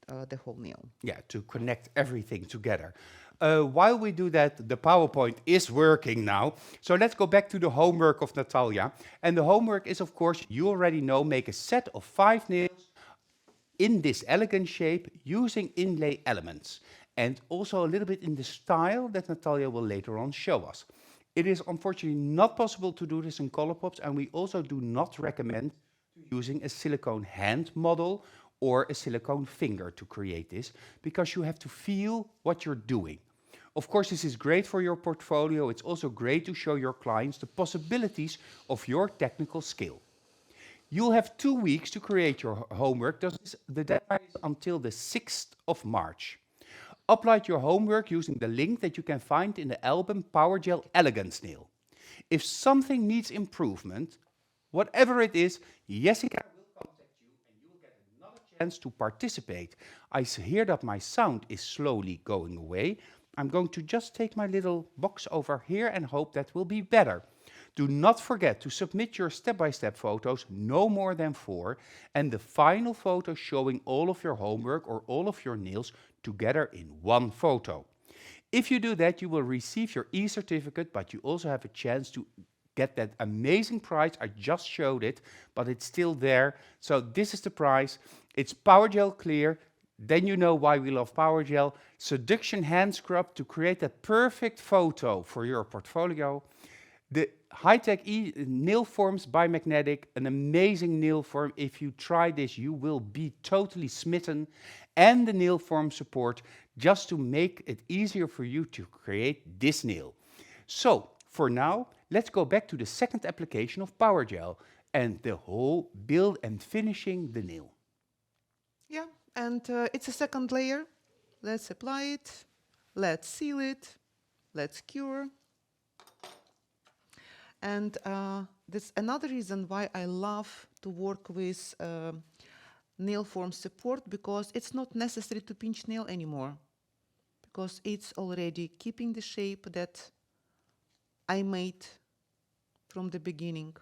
the whole nail. Yeah, to connect everything together. While we do that, the PowerPoint is working now. So let's go back to the homework of Natalia. And the homework is, of course, you already know, make a set of 5 nails in this elegant shape using inlay elements, and also a little bit in the style that Natalia will later on show us. It is unfortunately not possible to do this in ColourPops, and we also do not recommend using a silicone hand model or a silicone finger to create this, because you have to feel what you're doing. Of course, this is great for your portfolio. It's also great to show your clients the possibilities of your technical skill. You'll have 2 weeks to create your homework. The deadline is until the 6th of March. Upload your homework using the link that you can find in the album Powergel Elegance Nail. If something needs improvement, whatever it is, Jessica will contact you and you will get chance to participate. I hear that my sound is slowly going away. I'm going to just take my little box over here and hope that will be better. Do not forget to submit your step-by-step photos, no more than 4, and the final photo showing all of your homework or all of your nails together in one photo. If you do that, you will receive your e-certificate, but you also have a chance to get that amazing prize. I just showed it, but it's still there. So this is the prize. It's Powergel Clear. Then you know why we love Powergel. Seduction hand scrub to create that perfect photo for your portfolio. The high-tech nail forms by Magnetic, an amazing nail form. If you try this, you will be totally smitten. And the nail form support, just to make it easier for you to create this nail. So, for now, let's go back to the second application of Powergel and the whole build and finishing the nail. Yeah, and it's a second layer. Let's apply it. Let's seal it. Let's cure. And that's another reason why I love to work with nail form support, because it's not necessary to pinch nail anymore, because it's already keeping the shape that I made from the beginning.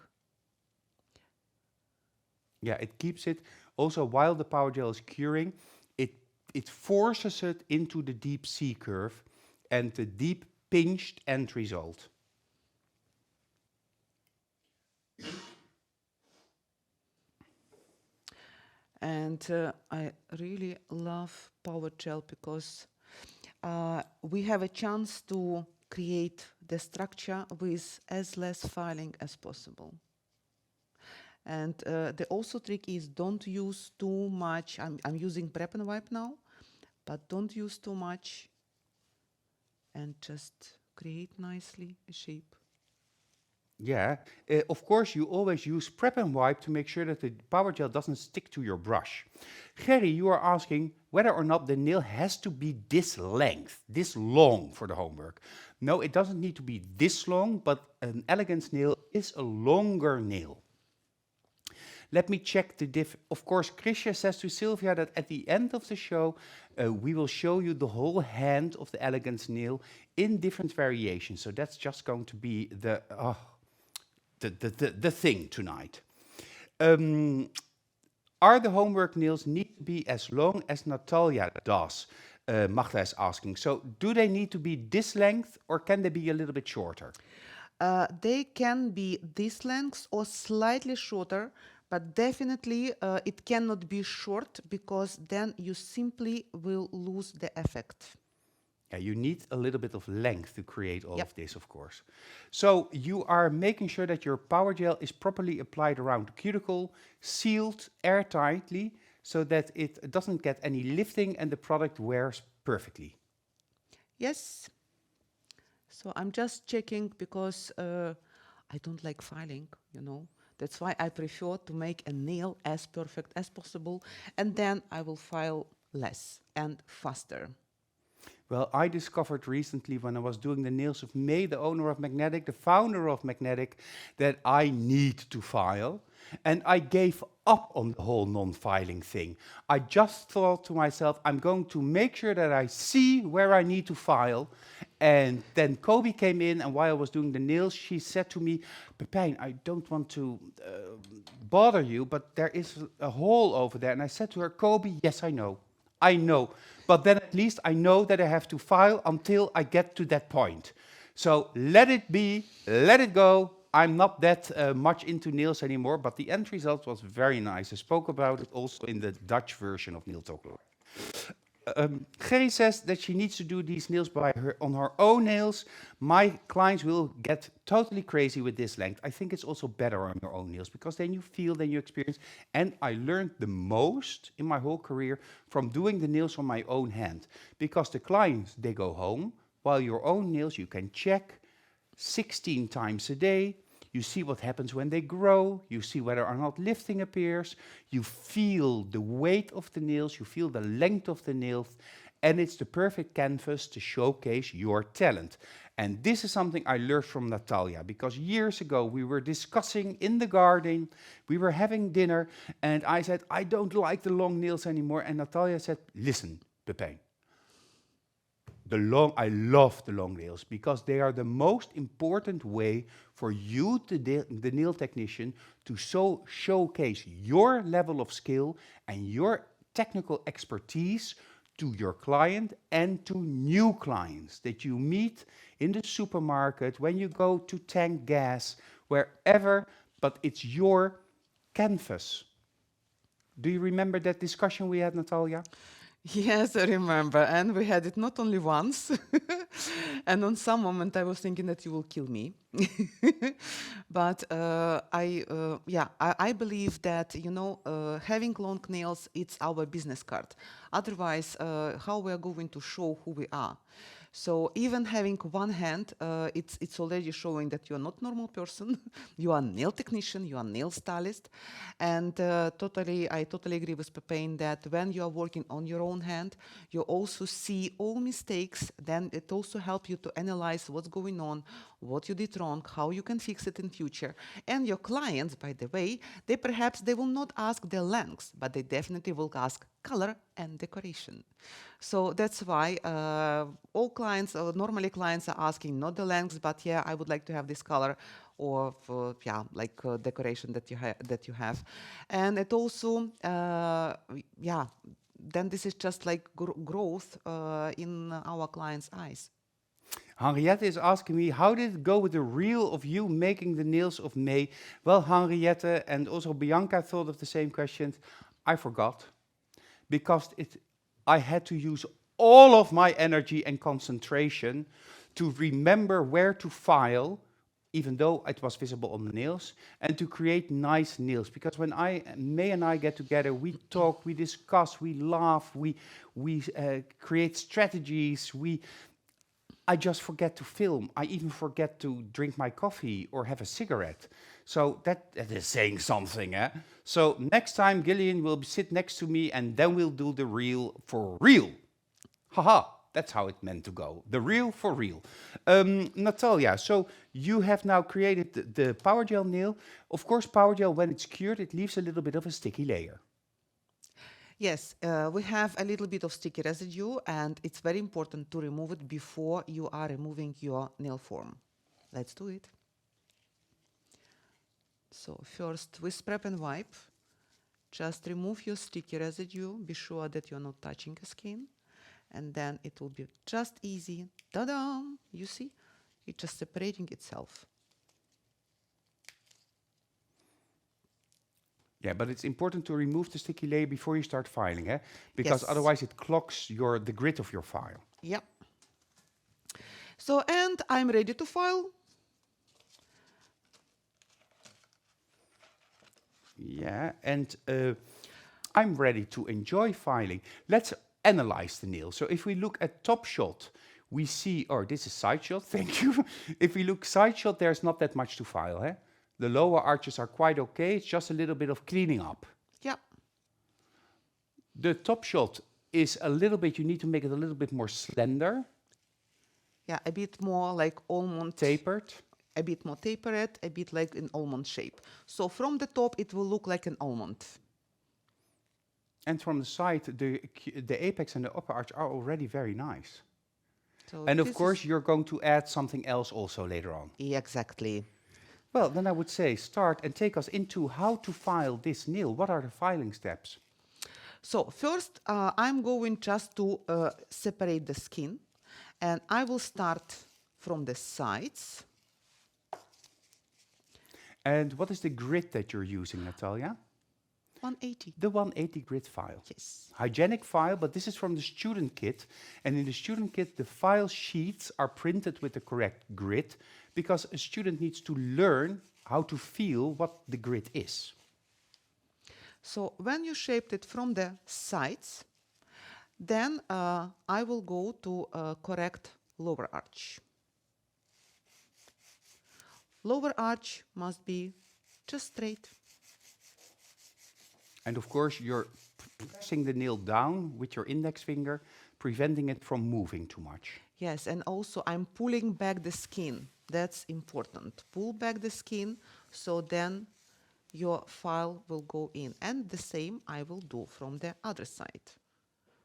Yeah, it keeps it. Also, while the Powergel is curing, it forces it into the deep C curve and the deep pinched end result. And I really love Powergel because we have a chance to create the structure with as less filing as possible. And the also trick is don't use too much. I'm using prep and wipe now, but don't use too much and just create nicely a shape. Yeah, of course you always use prep and wipe to make sure that the Powergel doesn't stick to your brush. Gerry, you are asking whether or not the nail has to be this length, this long for the homework. No, it doesn't need to be this long, but an Elegance nail is a longer nail. Let me check the diff. Of course, Krisha says to Sylvia that at the end of the show, we will show you the whole hand of the Elegance nail in different variations. So that's just going to be the thing tonight. Are the homework nails need to be as long as Natalia does? Magda is asking. So do they need to be this length or can they be a little bit shorter? They can be this length or slightly shorter, but definitely it cannot be short, because then you simply will lose the effect. Yeah, you need a little bit of length to create all of this, of course. So you are making sure that your Powergel is properly applied around the cuticle, sealed airtightly, so that it doesn't get any lifting and the product wears perfectly. Yes. So I'm just checking because I don't like filing, you know. That's why I prefer to make a nail as perfect as possible, and then I will file less and faster. Well, I discovered recently when I was doing the nails of May, the owner of Magnetic, the founder of Magnetic, that I need to file. And I gave up on the whole non-filing thing. I just thought to myself, I'm going to make sure that I see where I need to file. And then Kobe came in, and while I was doing the nails, she said to me, Pepijn, I don't want to bother you, but there is a hole over there. And I said to her, Kobe, yes, I know. But then at least I know that I have to file until I get to that point. So let it be, let it go. I'm not that much into nails anymore, but the end result was very nice. I spoke about it also in the Dutch version of Nail Talk. Gerry says that she needs to do these nails on her own nails. My clients will get totally crazy with this length. I think it's also better on your own nails, because then you feel, then you experience. And I learned the most in my whole career from doing the nails on my own hand, because the clients, they go home, while your own nails you can check 16 times a day. You see what happens when they grow, you see whether or not lifting appears, you feel the weight of the nails, you feel the length of the nails, and it's the perfect canvas to showcase your talent. And this is something I learned from Natalija, because years ago we were discussing in the garden, we were having dinner, and I said, I don't like the long nails anymore. And Natalija said, listen, Pepijn, I love the long nails because they are the most important way for you, the nail technician, to showcase your level of skill and your technical expertise to your client and to new clients that you meet in the supermarket, when you go to tank gas, wherever, but it's your canvas. Do you remember that discussion we had, Natalija? Yes, I remember. And we had it not only once. And on some moment I was thinking that you will kill me. But I believe that, having long nails, it's our business card. Otherwise, how we are going to show who we are? So even having one hand, it's already showing that you're not normal person. You are nail technician, you are nail stylist. And I totally agree with Pepijn that when you are working on your own hand, you also see all mistakes. Then it also helps you to analyze what's going on, what you did wrong, how you can fix it in future. And your clients, by the way, they will not ask the lengths, but they definitely will ask color and decoration. So that's why all clients, normally clients are asking not the lengths, but yeah, I would like to have this color, or decoration that you have. And it also, then this is just like growth in our clients' eyes. Henriette is asking me, how did it go with the reel of you making the nails of May? Well, Henriette and also Bianca thought of the same questions. I forgot, because I had to use all of my energy and concentration to remember where to file, even though it was visible on the nails, and to create nice nails. Because when May and I get together, we talk, we discuss, we laugh, we create strategies, I just forget to film. I even forget to drink my coffee or have a cigarette. So that is saying something, eh? So next time Gillian will sit next to me and then we'll do the reel for real. Haha, that's how it meant to go. The reel for real. Natalija, so you have now created the Powergel nail. Of course, Powergel, when it's cured, it leaves a little bit of a sticky layer. Yes, we have a little bit of sticky residue, and it's very important to remove it before you are removing your nail form. Let's do it. So first, with prep and wipe, just remove your sticky residue. Be sure that you're not touching the skin. And then it will be just easy. Ta-da! You see? It's just separating itself. Yeah, but it's important to remove the sticky layer before you start filing, eh? Because Yes. otherwise it clogs the grid of your file. Yep. So, and I'm ready to file. Yeah, and I'm ready to enjoy filing. Let's analyze the nail. So if we look at top shot, we see, or this is side shot, thank you. If we look side shot, there's not that much to file, eh? The lower arches are quite okay, it's just a little bit of cleaning up. Yeah. The top shot is a little bit, you need to make it a little bit more slender. Yeah, a bit more like almond. Tapered. A bit more tapered, a bit like an almond shape. So from the top, it will look like an almond. And from the side, the apex and the upper arch are already very nice. So and of course, you're going to add something else also later on. Exactly. Well, then I would say start and take us into how to file this nail. What are the filing steps? So first, I'm going just to separate the skin. And I will start from the sides. And what is the grid that you're using, Natalija? 180. The 180 grid file. Yes. Hygienic file, but this is from the student kit. And in the student kit, the file sheets are printed with the correct grid, because a student needs to learn how to feel what the grid is. So when you shaped it from the sides, then I will go to correct lower arch. Lower arch must be just straight. And of course, you're pressing the nail down with your index finger, preventing it from moving too much. Yes, and also I'm pulling back the skin. That's important. Pull back the skin, so then your file will go in. And the same I will do from the other side.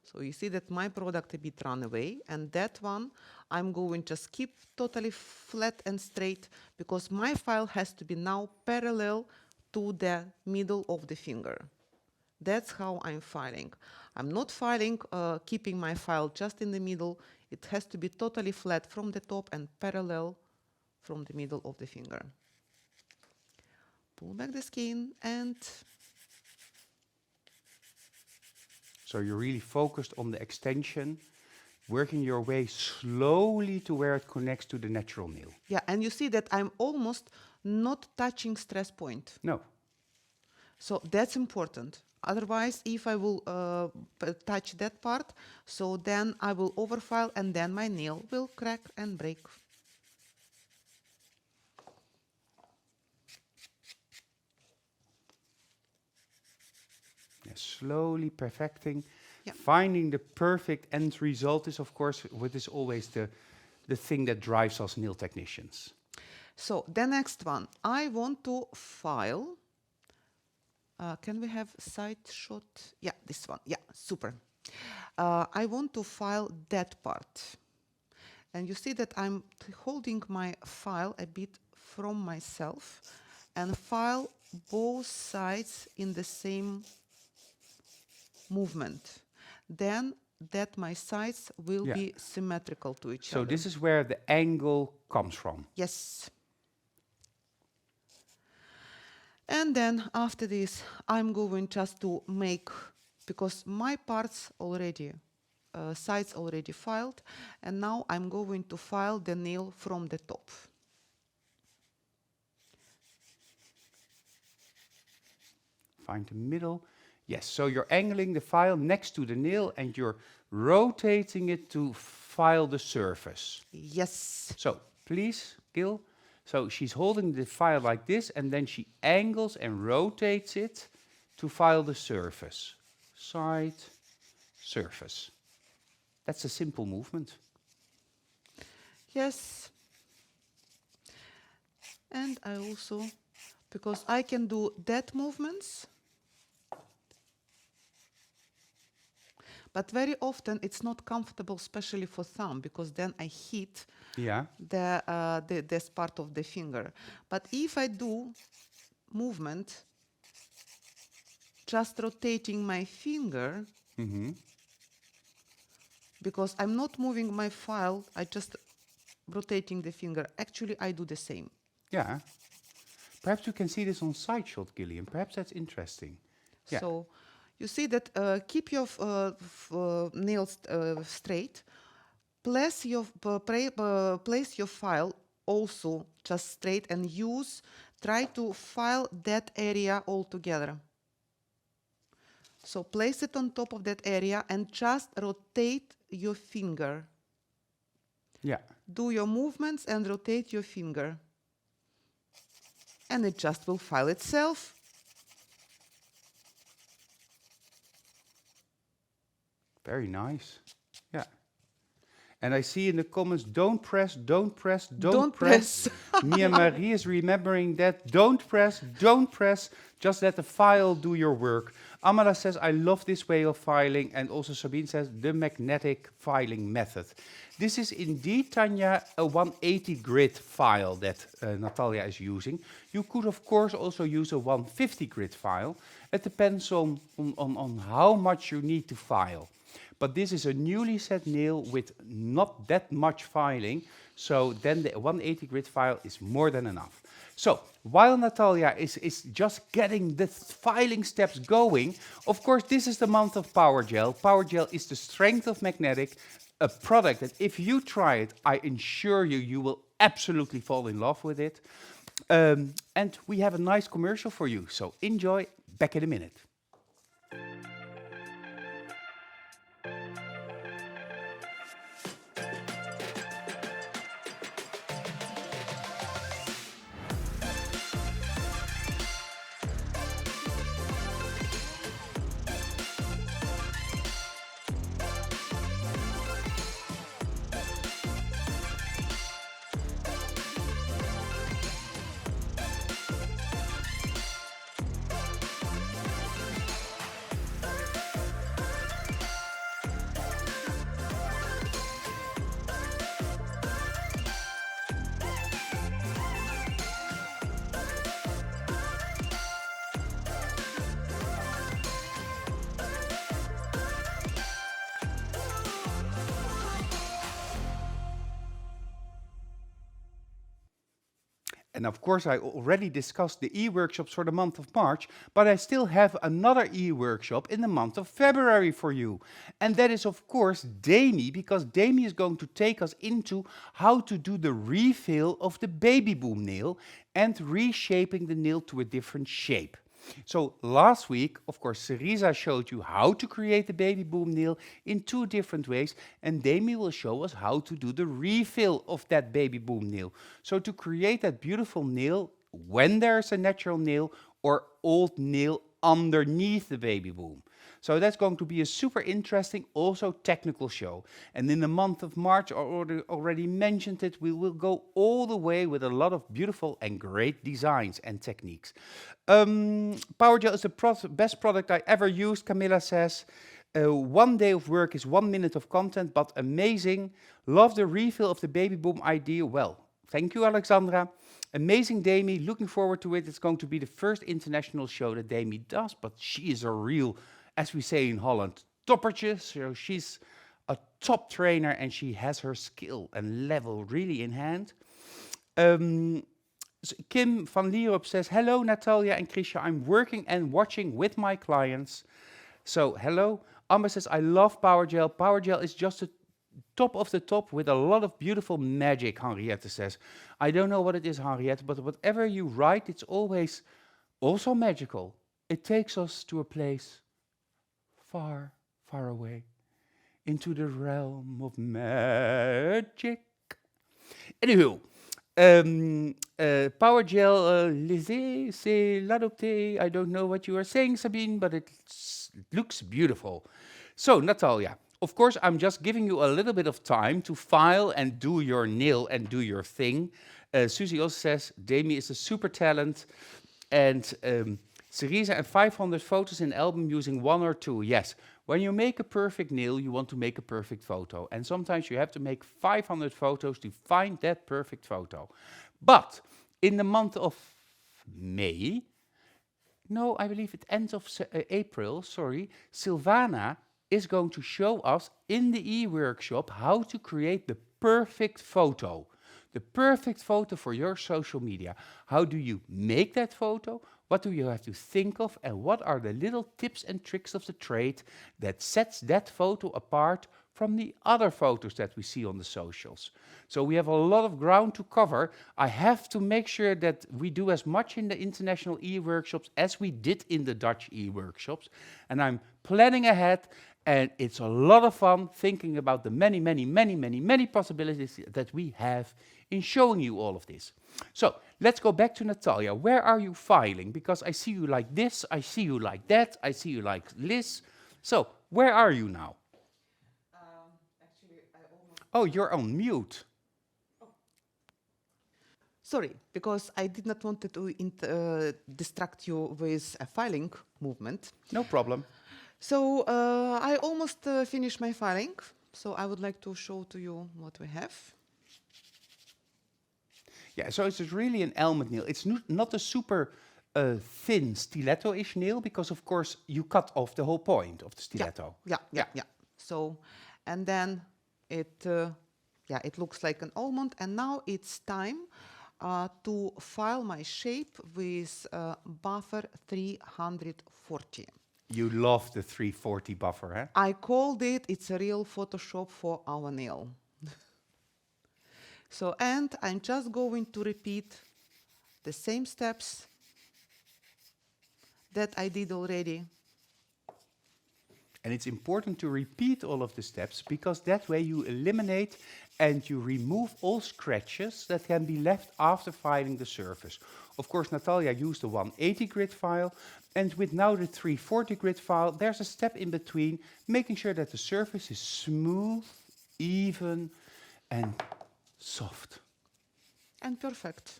So you see that my product a bit run away, and that one I'm going to keep totally flat and straight, because my file has to be now parallel to the middle of the finger. That's how I'm filing. I'm not filing, keeping my file just in the middle. It has to be totally flat from the top and parallel from the middle of the finger. Pull back the skin and... So you're really focused on the extension, working your way slowly to where it connects to the natural nail. Yeah, and you see that I'm almost not touching stress point. No. So that's important. Otherwise, if I will touch that part, so then I will overfile and then my nail will crack and break. Yeah, slowly perfecting. Yeah. Finding the perfect end result is, of course, what is always the thing that drives us nail technicians. So the next one, I want to file. Can we have side shot? Yeah, this one. Yeah, super. I want to file that part. And you see that I'm holding my file a bit from myself and file both sides in the same movement. Then that my sides will be symmetrical to each other. So this is where the angle comes from. Yes. And then after this, I'm going just to make, because my parts already, sides already filed, and now I'm going to file the nail from the top. Find the middle. Yes, so you're angling the file next to the nail and you're rotating it to file the surface. Yes. So please, Gil. So she's holding the file like this and then she angles and rotates it to file the surface. Side, surface. That's a simple movement. Yes. And I also, because I can do that movements, but very often it's not comfortable, especially for thumb, because then I hit this part of the finger. But if I do movement, just rotating my finger, because I'm not moving my file, I just rotating the finger. Actually, I do the same. Yeah. Perhaps you can see this on side shot, Gillian. Perhaps that's interesting. Yeah. So you see that keep your nails straight. Place your file also just straight and try to file that area all together. So place it on top of that area and just rotate your finger. Yeah. Do your movements and rotate your finger. And it just will file itself. Very nice. Yeah. And I see in the comments, don't press, don't press, don't press. Mia Marie is remembering that. Don't press, don't press. Just let the file do your work. Amala says, I love this way of filing. And also Sabine says, the magnetic filing method. This is indeed, Tanya, a 180 grit file that Natalia is using. You could, of course, also use a 150 grit file. It depends on how much you need to file. But this is a newly set nail with not that much filing, so then the 180 grit file is more than enough. So, while Natalia is just getting the filing steps going, of course this is the month of Powergel. Powergel is the strength of magnetic, a product that if you try it, I assure you, you will absolutely fall in love with it. And we have a nice commercial for you, so enjoy, back in a minute. And of course, I already discussed the e-workshops for the month of March, but I still have another e-workshop in the month of February for you. And that is, of course, Dami, because Dami is going to take us into how to do the refill of the baby boom nail and reshaping the nail to a different shape. So last week, of course, Cerisa showed you how to create the baby boom nail in 2 different ways, and Dami will show us how to do the refill of that baby boom nail. So to create that beautiful nail when there's a natural nail or old nail underneath the baby boom. So that's going to be a super interesting, also technical show. And in the month of March, I already mentioned it, we will go all the way with a lot of beautiful and great designs and techniques. Powergel is the best product I ever used, Camilla says. 1 day of work is 1 minute of content, but amazing. Love the refill of the baby boom idea. Well, thank you, Alexandra. Amazing, Dami. Looking forward to it. It's going to be the first international show that Dami does, but she is a real, as we say in Holland, toppertje. So she's a top trainer and she has her skill and level really in hand. Kim van Lierop says, hello, Natalia and Krisha. I'm working and watching with my clients. So, hello. Amber says, I love Powergel. Powergel is just the top of the top with a lot of beautiful magic, Henriette says. I don't know what it is, Henriette, but whatever you write, it's always also magical. It takes us to a place far, far away, into the realm of magic. Anywho, Powergel, laissez l'adopter. I don't know what you are saying, Sabine, but it looks beautiful. So, Natalia, of course, I'm just giving you a little bit of time to file and do your nail and do your thing. Susie also says, Dami is a super talent. And Cerisa and 500 photos in album using 1 or 2. Yes, when you make a perfect nail, you want to make a perfect photo. And sometimes you have to make 500 photos to find that perfect photo. But in the month of May, no, I believe it ends of April, sorry, Silvana is going to show us in the e-workshop how to create the perfect photo. The perfect photo for your social media. How do you make that photo? What do you have to think of? And what are the little tips and tricks of the trade that sets that photo apart from the other photos that we see on the socials? So we have a lot of ground to cover. I have to make sure that we do as much in the international e-workshops as we did in the Dutch e-workshops. And I'm planning ahead. And it's a lot of fun thinking about the many possibilities that we have in showing you all of this. So let's go back to Natalia. Where are you filing? Because I see you like this, I see you like that, I see you like this. So where are you now? Actually, I almost... Oh, you're on mute. Oh. Sorry, because I did not want to distract you with a filing movement. No problem. So I almost finished my filing. So I would like to show to you what we have. Yeah, so it's really an almond nail. It's not a super thin stiletto-ish nail because, of course, you cut off the whole point of the stiletto. Yeah. So, and then it looks like an almond. And now it's time to file my shape with buffer 340. You love the 340 buffer, huh? I called it, it's a real Photoshop for our nail. So, and I'm just going to repeat the same steps that I did already. And it's important to repeat all of the steps because that way you eliminate and you remove all scratches that can be left after filing the surface. Of course, Natalia used the 180 grit file, and with now the 340 grit file, there's a step in between, making sure that the surface is smooth, even, and soft. And perfect.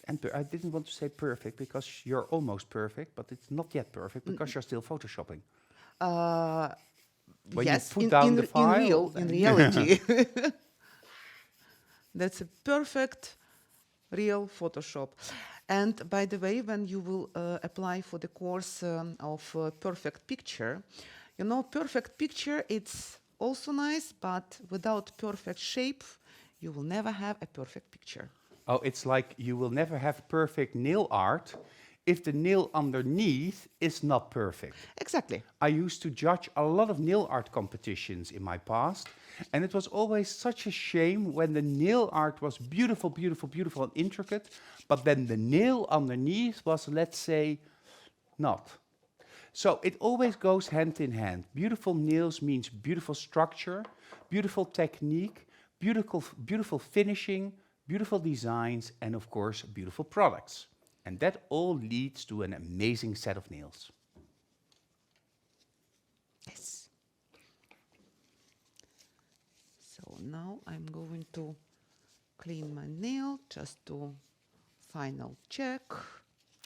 And I didn't want to say perfect because you're almost perfect, but it's not yet perfect because you're still photoshopping. When yes, you put down the file, in reality. That's a perfect, real Photoshop. And by the way, when you will apply for the course of perfect picture, you know, perfect picture, it's also nice, but without perfect shape, you will never have a perfect picture. Oh, it's like you will never have perfect nail art if the nail underneath is not perfect. Exactly. I used to judge a lot of nail art competitions in my past, and it was always such a shame when the nail art was beautiful, beautiful, beautiful and intricate, but then the nail underneath was, let's say, not. So it always goes hand in hand. Beautiful nails means beautiful structure, beautiful technique, beautiful finishing, beautiful designs, and of course, beautiful products. And that all leads to an amazing set of nails. Yes. So now I'm going to clean my nail just to final check.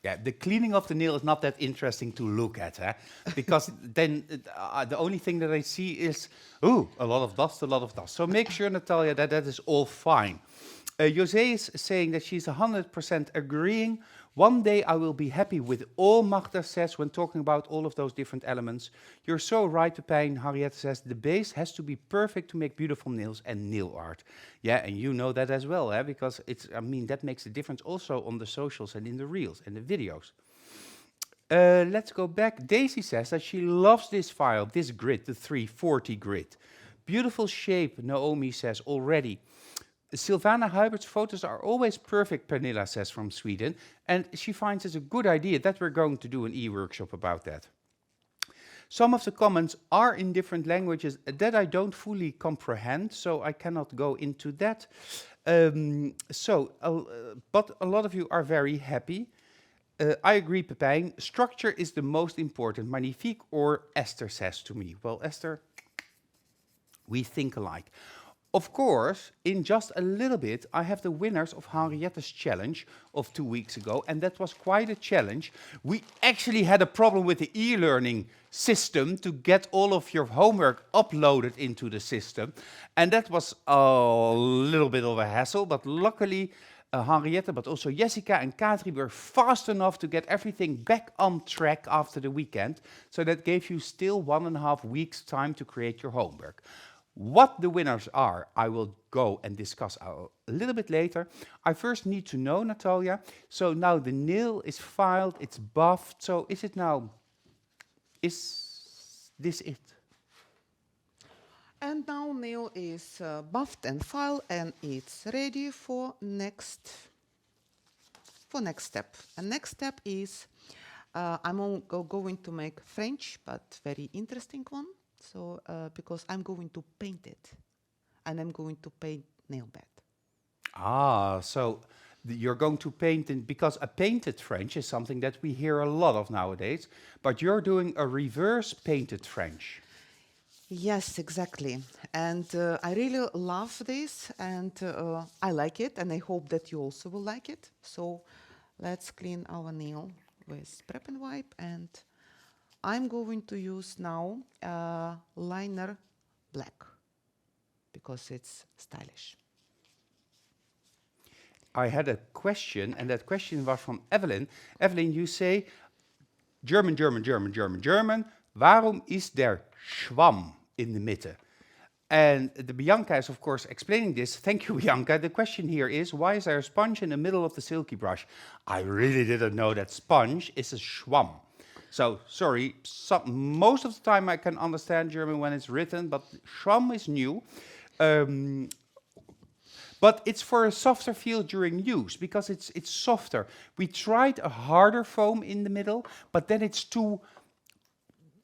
Yeah, the cleaning of the nail is not that interesting to look at, huh? Because then the only thing that I see is, ooh, a lot of dust, a lot of dust. So make sure, Natalia, that that is all fine. José is saying that she's 100% agreeing. One day I will be happy with all Magda says when talking about all of those different elements. You're so right, Pepijn. Harriet says the base has to be perfect to make beautiful nails and nail art. Yeah, and you know that as well, because it's, I mean, that makes a difference also on the socials and in the reels and the videos. Let's go back. Daisy says that she loves this file, this grid, the 340 grid. Beautiful shape, Naomi says already. Silvana Huibert's photos are always perfect, Pernilla says from Sweden, and she finds it a good idea that we're going to do an e-workshop about that. Some of the comments are in different languages that I don't fully comprehend, so I cannot go into that. But a lot of you are very happy. I agree, Pepijn. Structure is the most important. Magnifique or Esther says to me. Well, Esther, we think alike. Of course, in just a little bit, I have the winners of Henriette's challenge of 2 weeks ago, and that was quite a challenge. We actually had a problem with the e-learning system to get all of your homework uploaded into the system, and that was a little bit of a hassle, but luckily Henriette, but also Jessica and Katri were fast enough to get everything back on track after the weekend, so that gave you still 1.5 weeks time to create your homework. What the winners are, I will go and discuss a little bit later. I first need to know, Natalia, so now the nail is filed, it's buffed, so is it now, is this it? And now nail is buffed and filed, and it's ready for next step. And next step is I'm going to make French, but very interesting one. So because I'm going to paint it, and I'm going to paint nail bed. Ah, so you're going to paint it, because a painted French is something that we hear a lot of nowadays, but you're doing a reverse painted French. Yes, exactly. And I really love this, and I like it, and I hope that you also will like it. So let's clean our nail with prep and wipe, and I'm going to use now liner black because it's stylish. I had a question, and that question was from Evelyn. Evelyn, you say, German, German, German, German, German. Waarom is der Schwamm in the Mitte? And the Bianca is, of course, explaining this. Thank you, Bianca. The question here is, why is there a sponge in the middle of the silky brush? I really didn't know that sponge is a Schwamm. So, sorry, most of the time I can understand German when it's written, but Schwamm is new. But it's for a softer feel during use, because it's softer. We tried a harder foam in the middle, but then it's too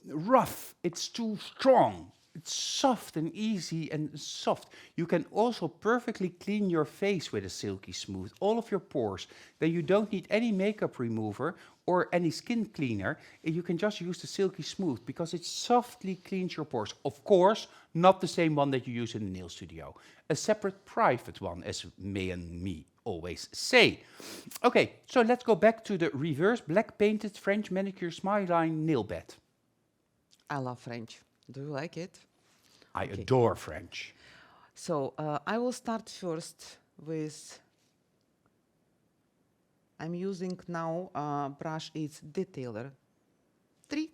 rough, it's too strong. It's soft and easy and soft. You can also perfectly clean your face with a silky smooth, all of your pores. Then you don't need any makeup remover or any skin cleaner. You can just use the silky smooth because it softly cleans your pores. Of course, not the same one that you use in the nail studio. A separate private one, as May and me always say. Okay, so let's go back to the reverse black painted French manicure smile line nail bed. I love French. Do you like it? I adore French. So I will start first with, I'm using now brush, it's Detailer 3.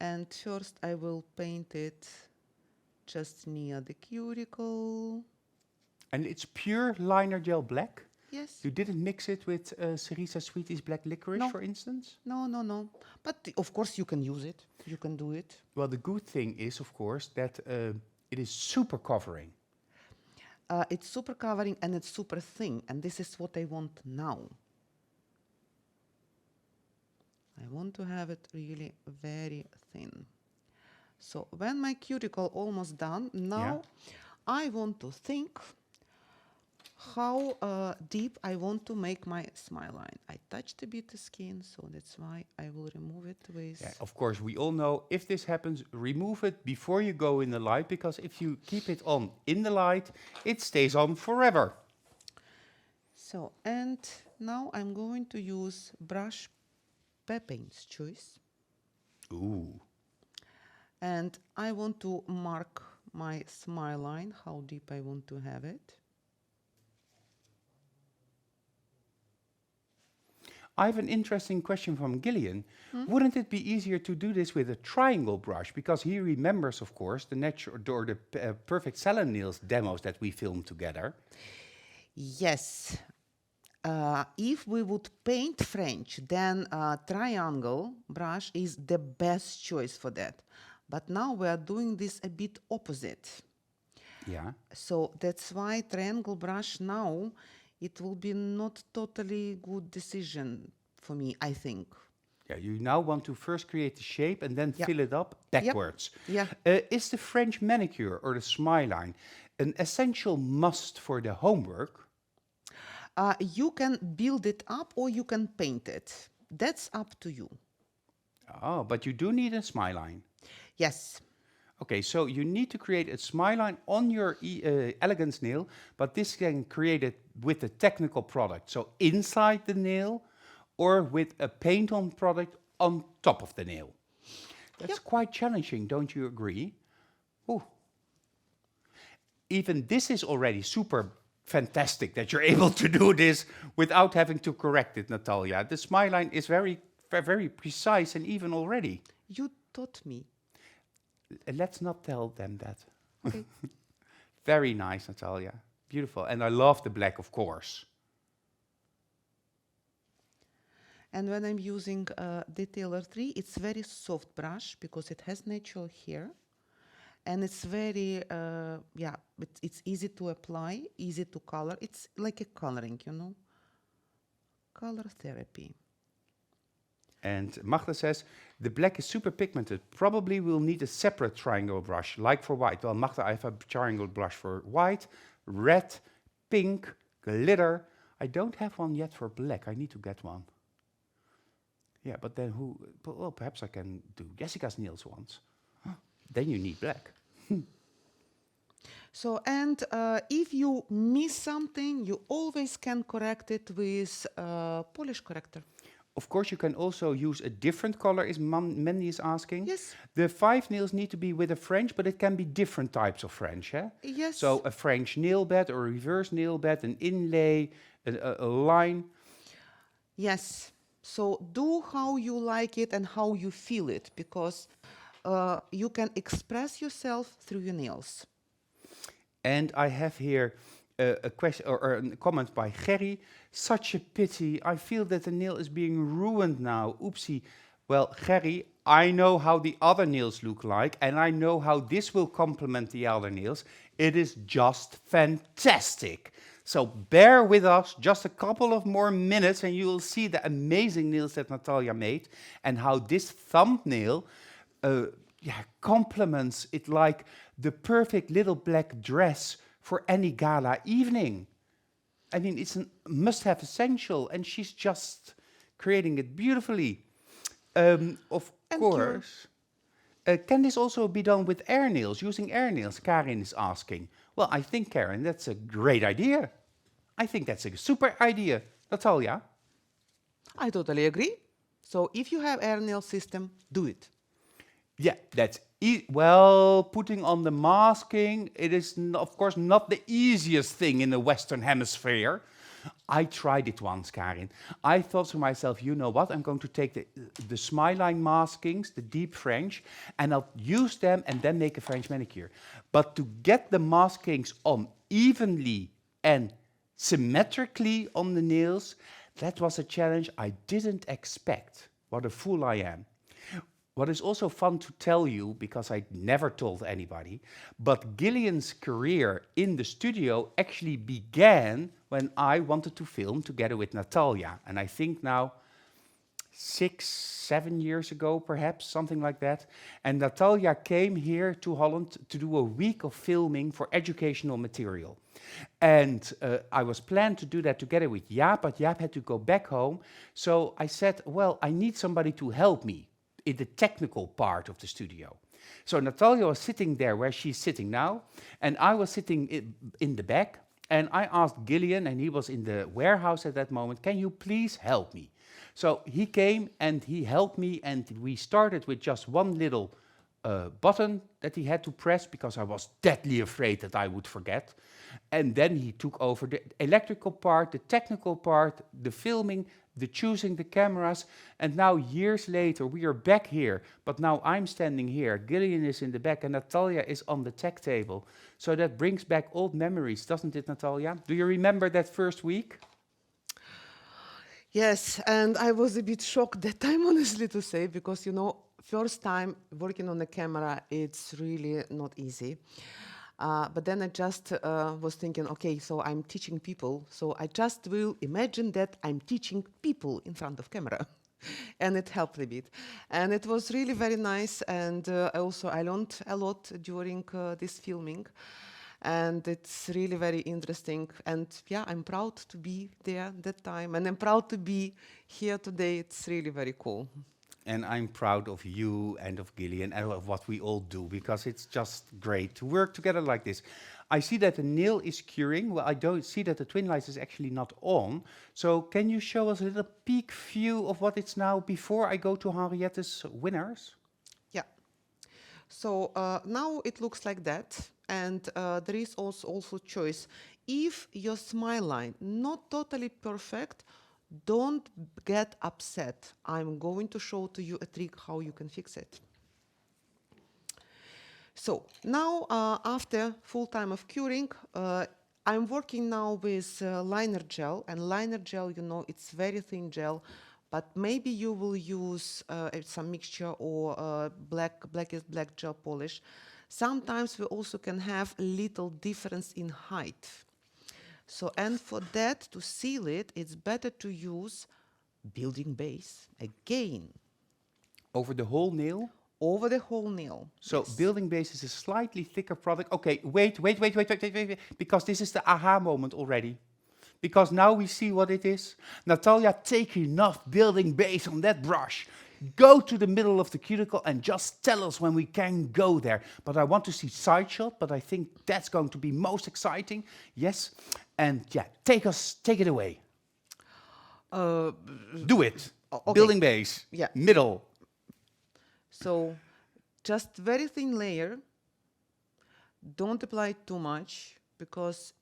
And first I will paint it just near the cuticle. And it's pure liner gel black? Yes. You didn't mix it with Cerisa Sweetie's black licorice, No. for instance? No. But of course you can use it. You can do it. Well, the good thing is, of course, that it is super covering. It's super covering and it's super thin. And this is what I want now. I want to have it really very thin. So when my cuticle almost done, now I want to think how deep I want to make my smile line. I touched a bit the skin, so that's why I will remove it with... Yeah, of course, we all know if this happens, remove it before you go in the light, because if you keep it on in the light, it stays on forever. So, and now I'm going to use brush Pepin's choice. Ooh. And I want to mark my smile line, how deep I want to have it. I have an interesting question from Gillian. Wouldn't it be easier to do this with a triangle brush? Because he remembers, of course, the natural or the perfect salon nails demos that we filmed together. Yes. If we would paint French, then triangle brush is the best choice for that. But now we are doing this a bit opposite. Yeah. So that's why triangle brush now, it will be not totally good decision for me, I think. Yeah, you now want to first create the shape and then fill it up backwards. Yeah. Is the French manicure or the smile line an essential must for the homework? You can build it up or you can paint it. That's up to you. Oh, but you do need a smile line. Yes. Okay, so you need to create a smile line on your Elegance nail, but this can create it with a technical product. So inside the nail or with a paint-on product on top of the nail. That's quite challenging, don't you agree? Ooh. Even this is already super fantastic that you're able to do this without having to correct it, Natalia. The smile line is very, very precise and even already. You taught me. Let's not tell them that. Okay. Very nice, Natalia. Beautiful. And I love the black, of course. And when I'm using Detailer 3, it's very soft brush because it has natural hair. And it's very, it's easy to apply, easy to color. It's like a coloring, you know. Color therapy. And Magda says, the black is super pigmented. Probably we'll need a separate triangle brush, like for white. Well, Magda, I have a triangle brush for white, red, pink, glitter. I don't have one yet for black. I need to get one. Yeah, but then well, perhaps I can do Jessica's nails once. Then you need black. So, and if you miss something, you always can correct it with polish corrector. Of course, you can also use a different color, is Mandy is asking. Yes. The 5 nails need to be with a French, but it can be different types of French, eh? Yes. So a French nail bed or a reverse nail bed, an inlay, a line. Yes. So do how you like it and how you feel it, because you can express yourself through your nails. And I have here a question or a comment by Gerry. Such a pity. I feel that the nail is being ruined now. Oopsie. Well, Gerry, I know how the other nails look like, and I know how this will complement the other nails. It is just fantastic. So bear with us just a couple of more minutes and you will see the amazing nails that Natalia made and how this thumbnail complements it like the perfect little black dress for any gala evening. I mean, it's a must-have essential, and she's just creating it beautifully. Of course. Can this also be done with air nails, using air nails? Karin is asking. Well, I think, Karen, that's a great idea. I think that's a super idea. Natalia? I totally agree. So if you have air nail system, do it. Yeah, that's well, putting on the masking, it is, of course, not the easiest thing in the Western Hemisphere. I tried it once, Karin. I thought to myself, you know what, I'm going to take the smile line maskings, the deep French, and I'll use them and then make a French manicure. But to get the maskings on evenly and symmetrically on the nails. That was a challenge I didn't expect. What a fool I am. What is also fun to tell you, because I never told anybody, but Gillian's career in the studio actually began when I wanted to film together with Nataliji. And I think now 6, 7 years ago, perhaps, something like that. And Nataliji came here to Holland to do a week of filming for educational material. And I was planned to do that together with Jaap, but Jaap had to go back home. So I said, well, I need somebody to help me in the technical part of the studio. So Nataliji was sitting there where she's sitting now, and I was sitting in the back, and I asked Gillian, and he was in the warehouse at that moment, can you please help me? So he came and he helped me, and we started with just one little button that he had to press because I was deadly afraid that I would forget. And then he took over the electrical part, the technical part, the filming, the choosing the cameras, and now years later we are back here, but now I'm standing here, Gillian is in the back, and Nataliji is on the tech table. So that brings back old memories, doesn't it, Nataliji? Do you remember that first week? Yes, and I was a bit shocked that time, honestly to say, because, you know, first time working on the camera, it's really not easy. But then I just was thinking, okay, so I'm teaching people, so I just will imagine that I'm teaching people in front of camera. And it helped a bit. And it was really very nice, and I learned a lot during this filming. And it's really very interesting. And yeah, I'm proud to be there that time, and I'm proud to be here today. It's really very cool. And I'm proud of you and of Gillian and of what we all do, because it's just great to work together like this. I see that the nail is curing. Well, I don't see that the twin lights is actually not on. So can you show us a little peek view of what it's now before I go to Henriette's winners? Yeah. So now it looks like that. And there is also choice. If your smile line not totally perfect, don't get upset. I'm going to show to you a trick how you can fix it. So now, after full time of curing, I'm working now with liner gel. And liner gel, you know, it's very thin gel, but maybe you will use some mixture or black gel polish. Sometimes we also can have a little difference in height. So, and for that, to seal it, it's better to use building base again. Over the whole nail? Over the whole nail. So yes. building base is a slightly thicker product. Okay, wait, because this is the aha moment already. Because now we see what it is. Nataliji, take enough building base on that brush. Go to the middle of the cuticle and just tell us when we can go there. But I want to see side shot, but I think that's going to be most exciting. Yes, and yeah, take it away. Do it. Okay. Building base, yeah. Middle. So just very thin layer. Don't apply too much because,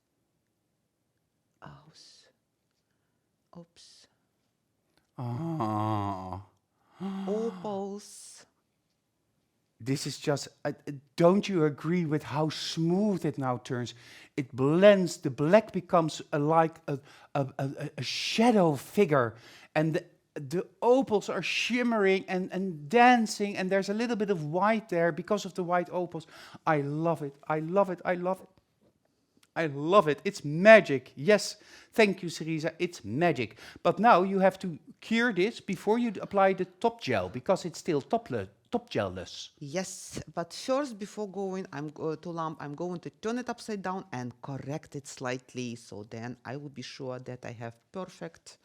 oops. Ah. Opals. This is just, don't you agree with how smooth it now turns? It blends, the black becomes like a shadow figure, and the opals are shimmering and dancing, and there's a little bit of white there because of the white opals. I love it, I love it, I love it. I love it. It's magic. Yes, thank you, Syriza. It's magic. But now you have to cure this before you apply the top gel, because it's still top gel-less. Yes, but first, before going to lamp, I'm going to turn it upside down and correct it slightly, so then I will be sure that I have perfect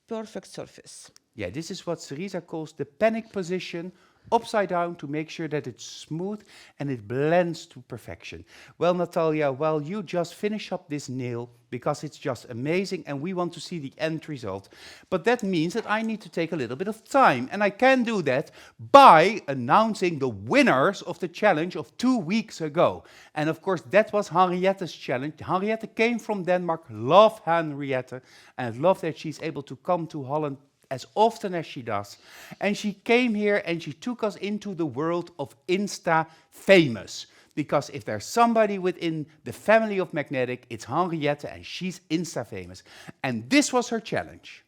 surface. Yeah, this is what Syriza calls the panic position, upside down, to make sure that it's smooth and it blends to perfection. Well, Nataliji, well, you just finish up this nail because it's just amazing and we want to see the end result. But that means that I need to take a little bit of time, and I can do that by announcing the winners of the challenge of 2 weeks ago. And of course, that was Henriette's challenge. Henriette came from Denmark. Love Henriette, and love that she's able to come to Holland as often as she does. And she came here and she took us into the world of Insta famous. because if there's somebody within the family of magnetic, it's Henriette, and she's Insta famous. And this was her challenge.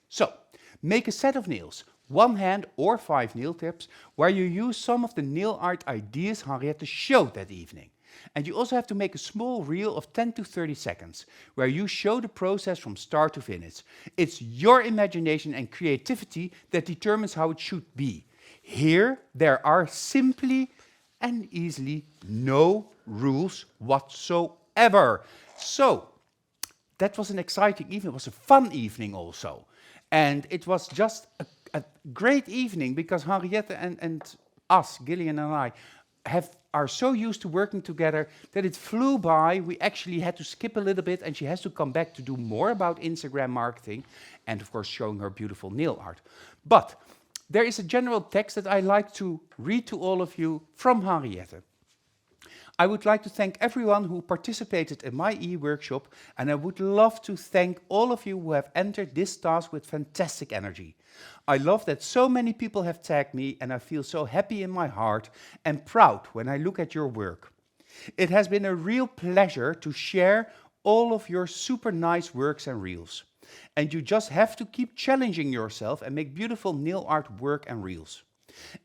So, make a set of nails, 1 hand or 5 nail tips, where you use some of the nail art ideas Henriette showed that evening. And you also have to make a small reel of 10 to 30 seconds, where you show the process from start to finish. It's your imagination and creativity that determines how it should be. Here, there are simply and easily no rules whatsoever. So, that was an exciting evening. It was a fun evening also. And it was just a great evening because Henriette and us, Gillian and I, are so used to working together that it flew by. We actually had to skip a little bit, and she has to come back to do more about Instagram marketing and, of course, showing her beautiful nail art. But there is a general text that I like to read to all of you from Henriette. I would like to thank everyone who participated in my e-workshop, and I would love to thank all of you who have entered this task with fantastic energy. I love that so many people have tagged me, and I feel so happy in my heart and proud when I look at your work. It has been a real pleasure to share all of your super nice works and reels. And you just have to keep challenging yourself and make beautiful nail art work and reels.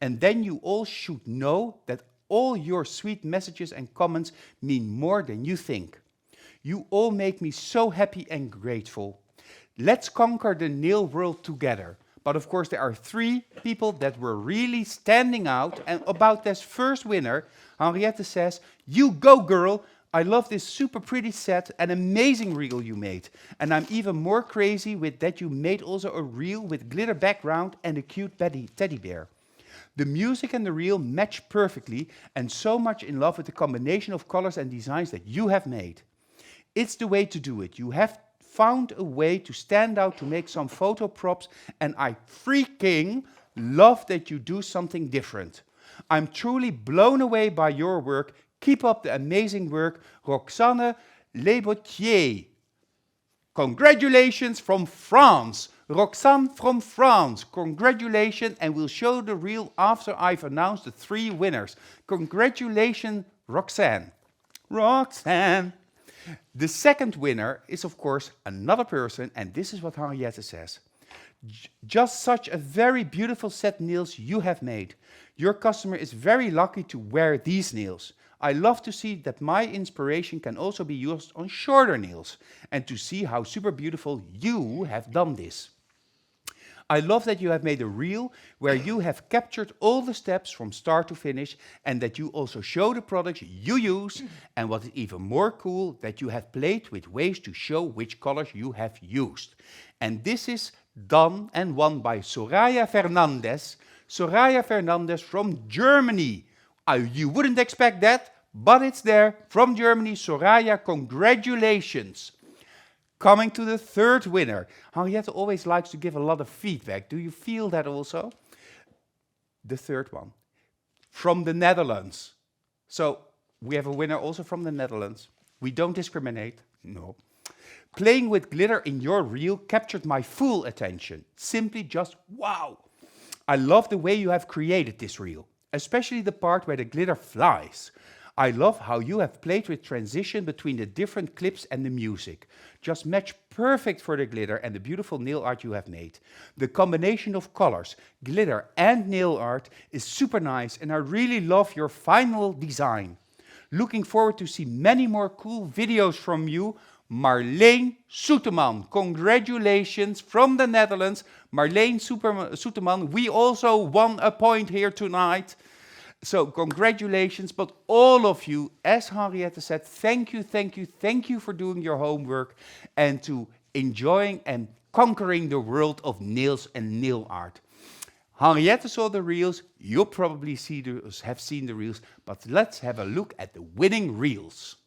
And then you all should know that all your sweet messages and comments mean more than you think. You all make me so happy and grateful. Let's conquer the nail world together. But of course, there are 3 people that were really standing out. And about this first winner, Henriette says, "You go, girl. I love this super pretty set, an amazing reel you made. And I'm even more crazy with that you made also a reel with glitter background and a cute teddy bear. The music and the reel match perfectly, and so much in love with the combination of colors and designs that you have made. It's the way to do it. You have found a way to stand out, to make some photo props, and I freaking love that you do something different. I'm truly blown away by your work. Keep up the amazing work, Roxane Lebotier." Congratulations from France. Roxane from France. Congratulations, and we'll show the reel after I've announced the 3 winners. Congratulations, Roxane. Roxane. The second winner is, of course, another person, and this is what Henriette says. "Just such a very beautiful set nails you have made. Your customer is very lucky to wear these nails. I love to see that my inspiration can also be used on shorter nails, and to see how super beautiful you have done this. I love that you have made a reel where you have captured all the steps from start to finish, and that you also show the products you use, and what is even more cool, that you have played with ways to show which colors you have used." And this is done and won by Soraya Fernandez. Soraya Fernandez from Germany. You wouldn't expect that, but it's there, from Germany. Soraya, congratulations. Coming to the third winner. Henriette always likes to give a lot of feedback. Do you feel that also? The third one, from the Netherlands. So we have a winner also from the Netherlands. We don't discriminate, no. "Playing with glitter in your reel captured my full attention. Simply just wow. I love the way you have created this reel, especially the part where the glitter flies. I love how you have played with transition between the different clips and the music. Just match perfect for the glitter and the beautiful nail art you have made. The combination of colors, glitter and nail art is super nice, and I really love your final design. Looking forward to see many more cool videos from you. Marleen Soeteman." Congratulations from the Netherlands. Marleen Soeteman, we also won a point here tonight. So congratulations, but all of you, as Henriette said, thank you for doing your homework and to enjoying and conquering the world of nails and nail art. Henriette saw the reels, you'll probably have seen the reels, but let's have a look at the winning reels.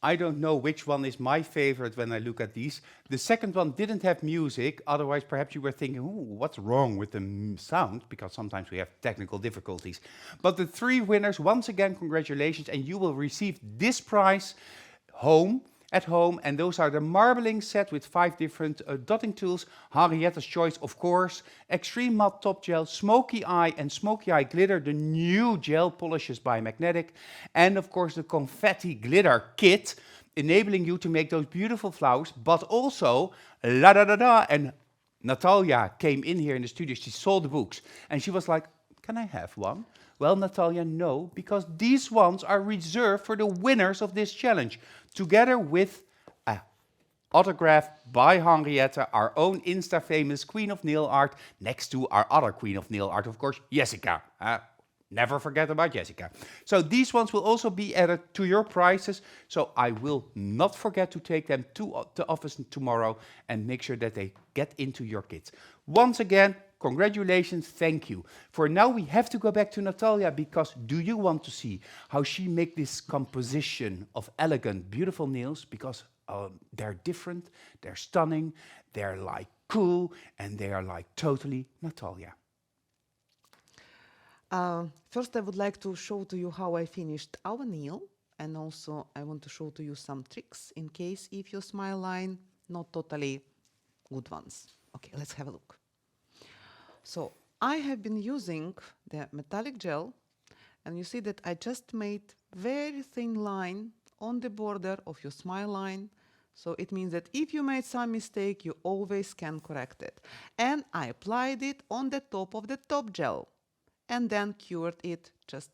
I don't know which one is my favorite when I look at these. The second one didn't have music, otherwise perhaps you were thinking, ooh, what's wrong with the sound? Because sometimes we have technical difficulties. But the 3 winners, once again, congratulations, and you will receive this prize at home, and those are the marbling set with 5 different dotting tools, Henriette's Choice, of course, Extreme Matte Top Gel, Smoky Eye and Smoky Eye Glitter, the new gel polishes by Magnetic, and of course the Confetti Glitter Kit, enabling you to make those beautiful flowers, but also, la-da-da-da, and Natalia came in here in the studio, she saw the books, and she was like, can I have one? Well, Natalia, no, because these ones are reserved for the winners of this challenge, together with an autograph by Henriette, our own Insta-famous Queen of Nail Art, next to our other Queen of Nail Art, of course, Jessica. Never forget about Jessica. So these ones will also be added to your prizes, so I will not forget to take them to the office tomorrow and make sure that they get into your kits. Once again, congratulations, thank you. For now, we have to go back to Natalia, because do you want to see how she make this composition of elegant, beautiful nails? Because they're different, they're stunning, they're like cool, and they are like totally Natalia. First, I would like to show to you how I finished our nail, and also I want to show to you some tricks in case if your smile line not totally good ones. Okay, let's have a look. So I have been using the metallic gel, and you see that I just made very thin line on the border of your smile line. So it means that if you made some mistake, you always can correct it. And I applied it on the top of the top gel, and then cured it, just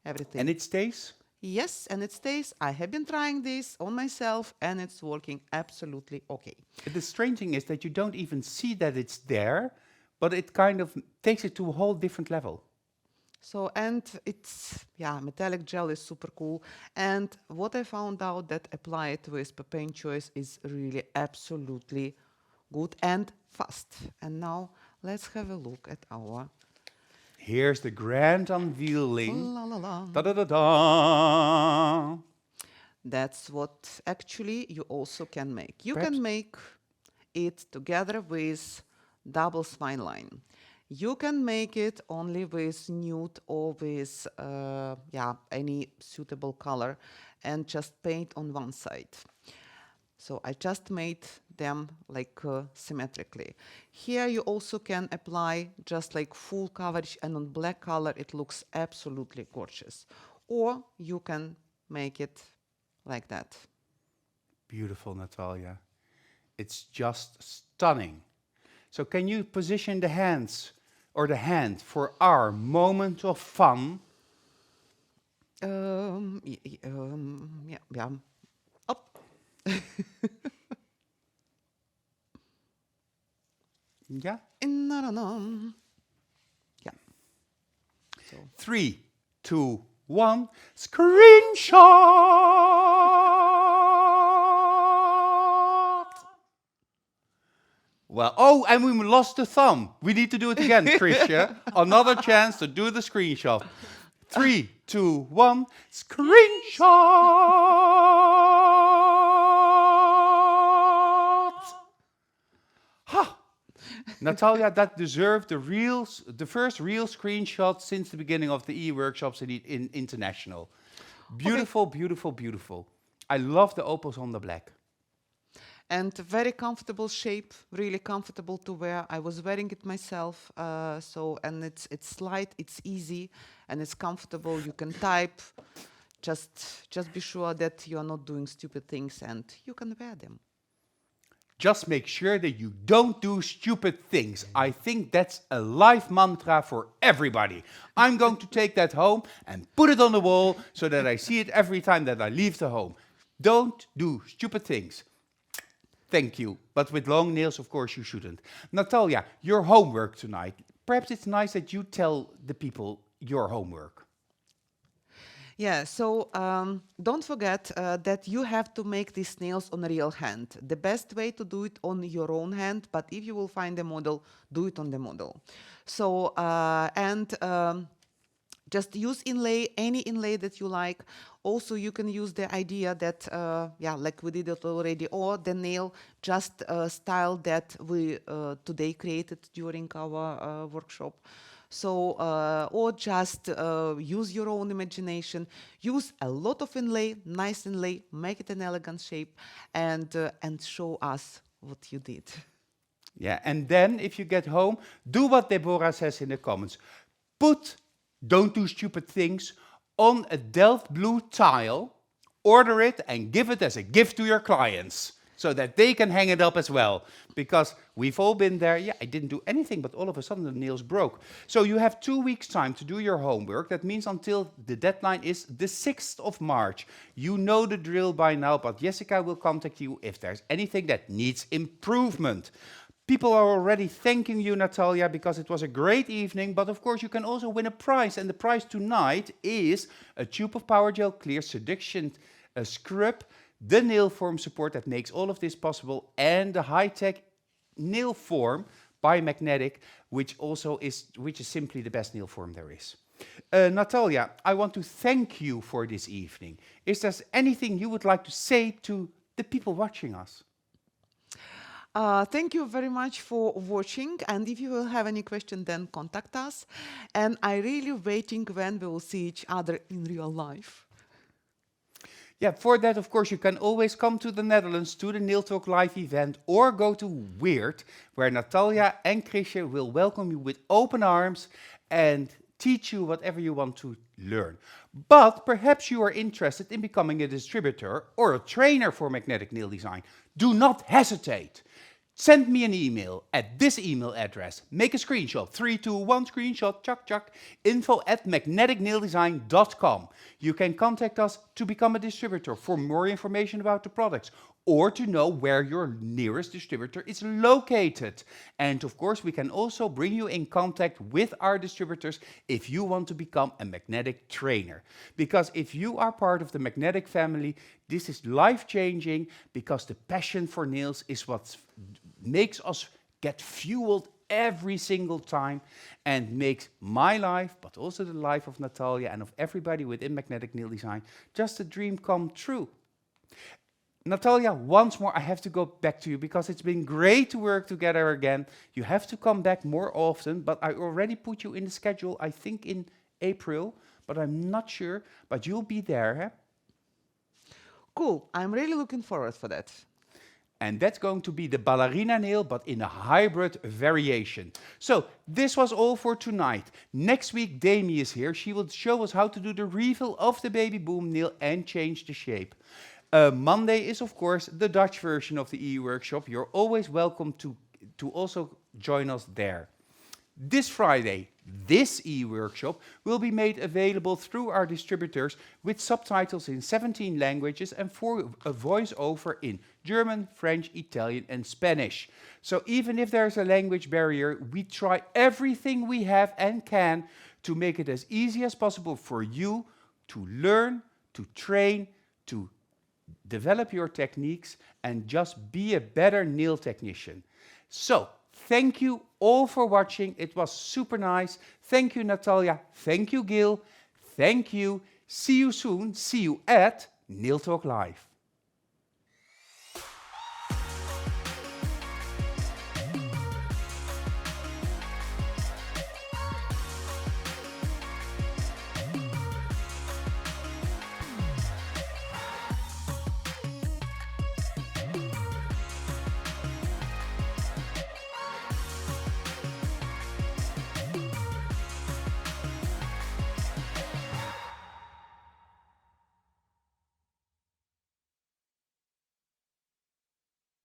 everything. And it stays? Yes, and it stays. I have been trying this on myself, and it's working absolutely okay. The strange thing is that you don't even see that it's there, but it kind of takes it to a whole different level. So, and it's, yeah, metallic gel is super cool. And what I found out that applied with Papain Choice is really absolutely good and fast. And now let's have a look at our... Here's the grand unveiling. La, la, la. Da-da-da-da. That's what actually you also can make. You Perhaps can make it together with double spine line. You can make it only with nude or with any suitable color, and just paint on one side. So I just made them like symmetrically. Here you also can apply just like full coverage, and on black color it looks absolutely gorgeous. Or you can make it like that. Beautiful, Natalia. It's just stunning. So can you position the hands or the hand for our moment of fun? Yeah. Up. Yeah? Yeah. So. 3, 2, 1, screenshot! Well, oh, and we lost the thumb. We need to do it again, Tricia. Another chance to do the screenshot. 3, 2, 1, screenshot! Ha! Natalia, that deserved the first real screenshot since the beginning of the e-workshops in International. Beautiful, okay. Beautiful, beautiful. I love the opals on the black. And very comfortable shape, really comfortable to wear. I was wearing it myself, and it's light, it's easy, and it's comfortable. You can type. Just be sure that you are not doing stupid things, and you can wear them. Just make sure that you don't do stupid things. I think that's a life mantra for everybody. I'm going to take that home and put it on the wall so that I see it every time that I leave the home. Don't do stupid things. Thank you. But with long nails, of course, you shouldn't. Natalia, your homework tonight. Perhaps it's nice that you tell the people your homework. Yeah, so don't forget that you have to make these nails on a real hand. The best way to do it on your own hand, but if you will find a model, do it on the model. So, Just use inlay, any inlay that you like. Also, you can use the idea that, like we did it already, or the nail just style that we today created during our workshop. So, or just use your own imagination, use a lot of inlay, nice inlay, make it an elegant shape, and show us what you did. Yeah, and then if you get home, do what Deborah says in the comments. Don't do stupid things, on a Delft blue tile, order it and give it as a gift to your clients so that they can hang it up as well. Because we've all been there, I didn't do anything, but all of a sudden the nails broke. So you have 2 weeks time to do your homework. That means until the deadline is the 6th of March. You know the drill by now, but Jessica will contact you if there's anything that needs improvement. People are already thanking you, Natalia, because it was a great evening, but of course you can also win a prize, and the prize tonight is a tube of Powergel Clear Seduction Scrub, the nail form support that makes all of this possible, and the high-tech nail form by Magnetic, which is simply the best nail form there is. Natalia, I want to thank you for this evening. Is there anything you would like to say to the people watching us? Thank you very much for watching, and if you will have any question, then contact us. And I really waiting when we will see each other in real life. Yeah, for that, of course, you can always come to the Netherlands to the Nail Talk Live event, or go to Weird, where Natalia and Chrisje will welcome you with open arms and teach you whatever you want to learn. But perhaps you are interested in becoming a distributor or a trainer for magnetic nail design. Do not hesitate. Send me an email at this email address. Make a screenshot, 3, 2, 1 screenshot, chuck, info@magneticnaildesign.com. You can contact us to become a distributor for more information about the products, or to know where your nearest distributor is located. And of course, we can also bring you in contact with our distributors if you want to become a magnetic trainer. Because if you are part of the magnetic family, this is life-changing, because the passion for nails is what makes us get fueled every single time and makes my life, but also the life of Natalia and of everybody within magnetic nail design, just a dream come true. Natalia, once more, I have to go back to you because it's been great to work together again. You have to come back more often, but I already put you in the schedule, I think in April, but I'm not sure, but you'll be there, huh? Cool, I'm really looking forward for that. And that's going to be the ballerina nail, but in a hybrid variation. So this was all for tonight. Next week, Demi is here. She will show us how to do the refill of the baby boom nail and change the shape. Monday is, of course, the Dutch version of the e-workshop. You're always welcome to also join us there. This Friday, this e-workshop will be made available through our distributors with subtitles in 17 languages and for a voiceover in German, French, Italian and Spanish. So even if there's a language barrier, we try everything we have and can to make it as easy as possible for you to learn, to train, to develop your techniques and just be a better nail technician. So, thank you all for watching. It was super nice. Thank you, Natalia. Thank you, Gil. Thank you. See you soon. See you at Nail Talk Live.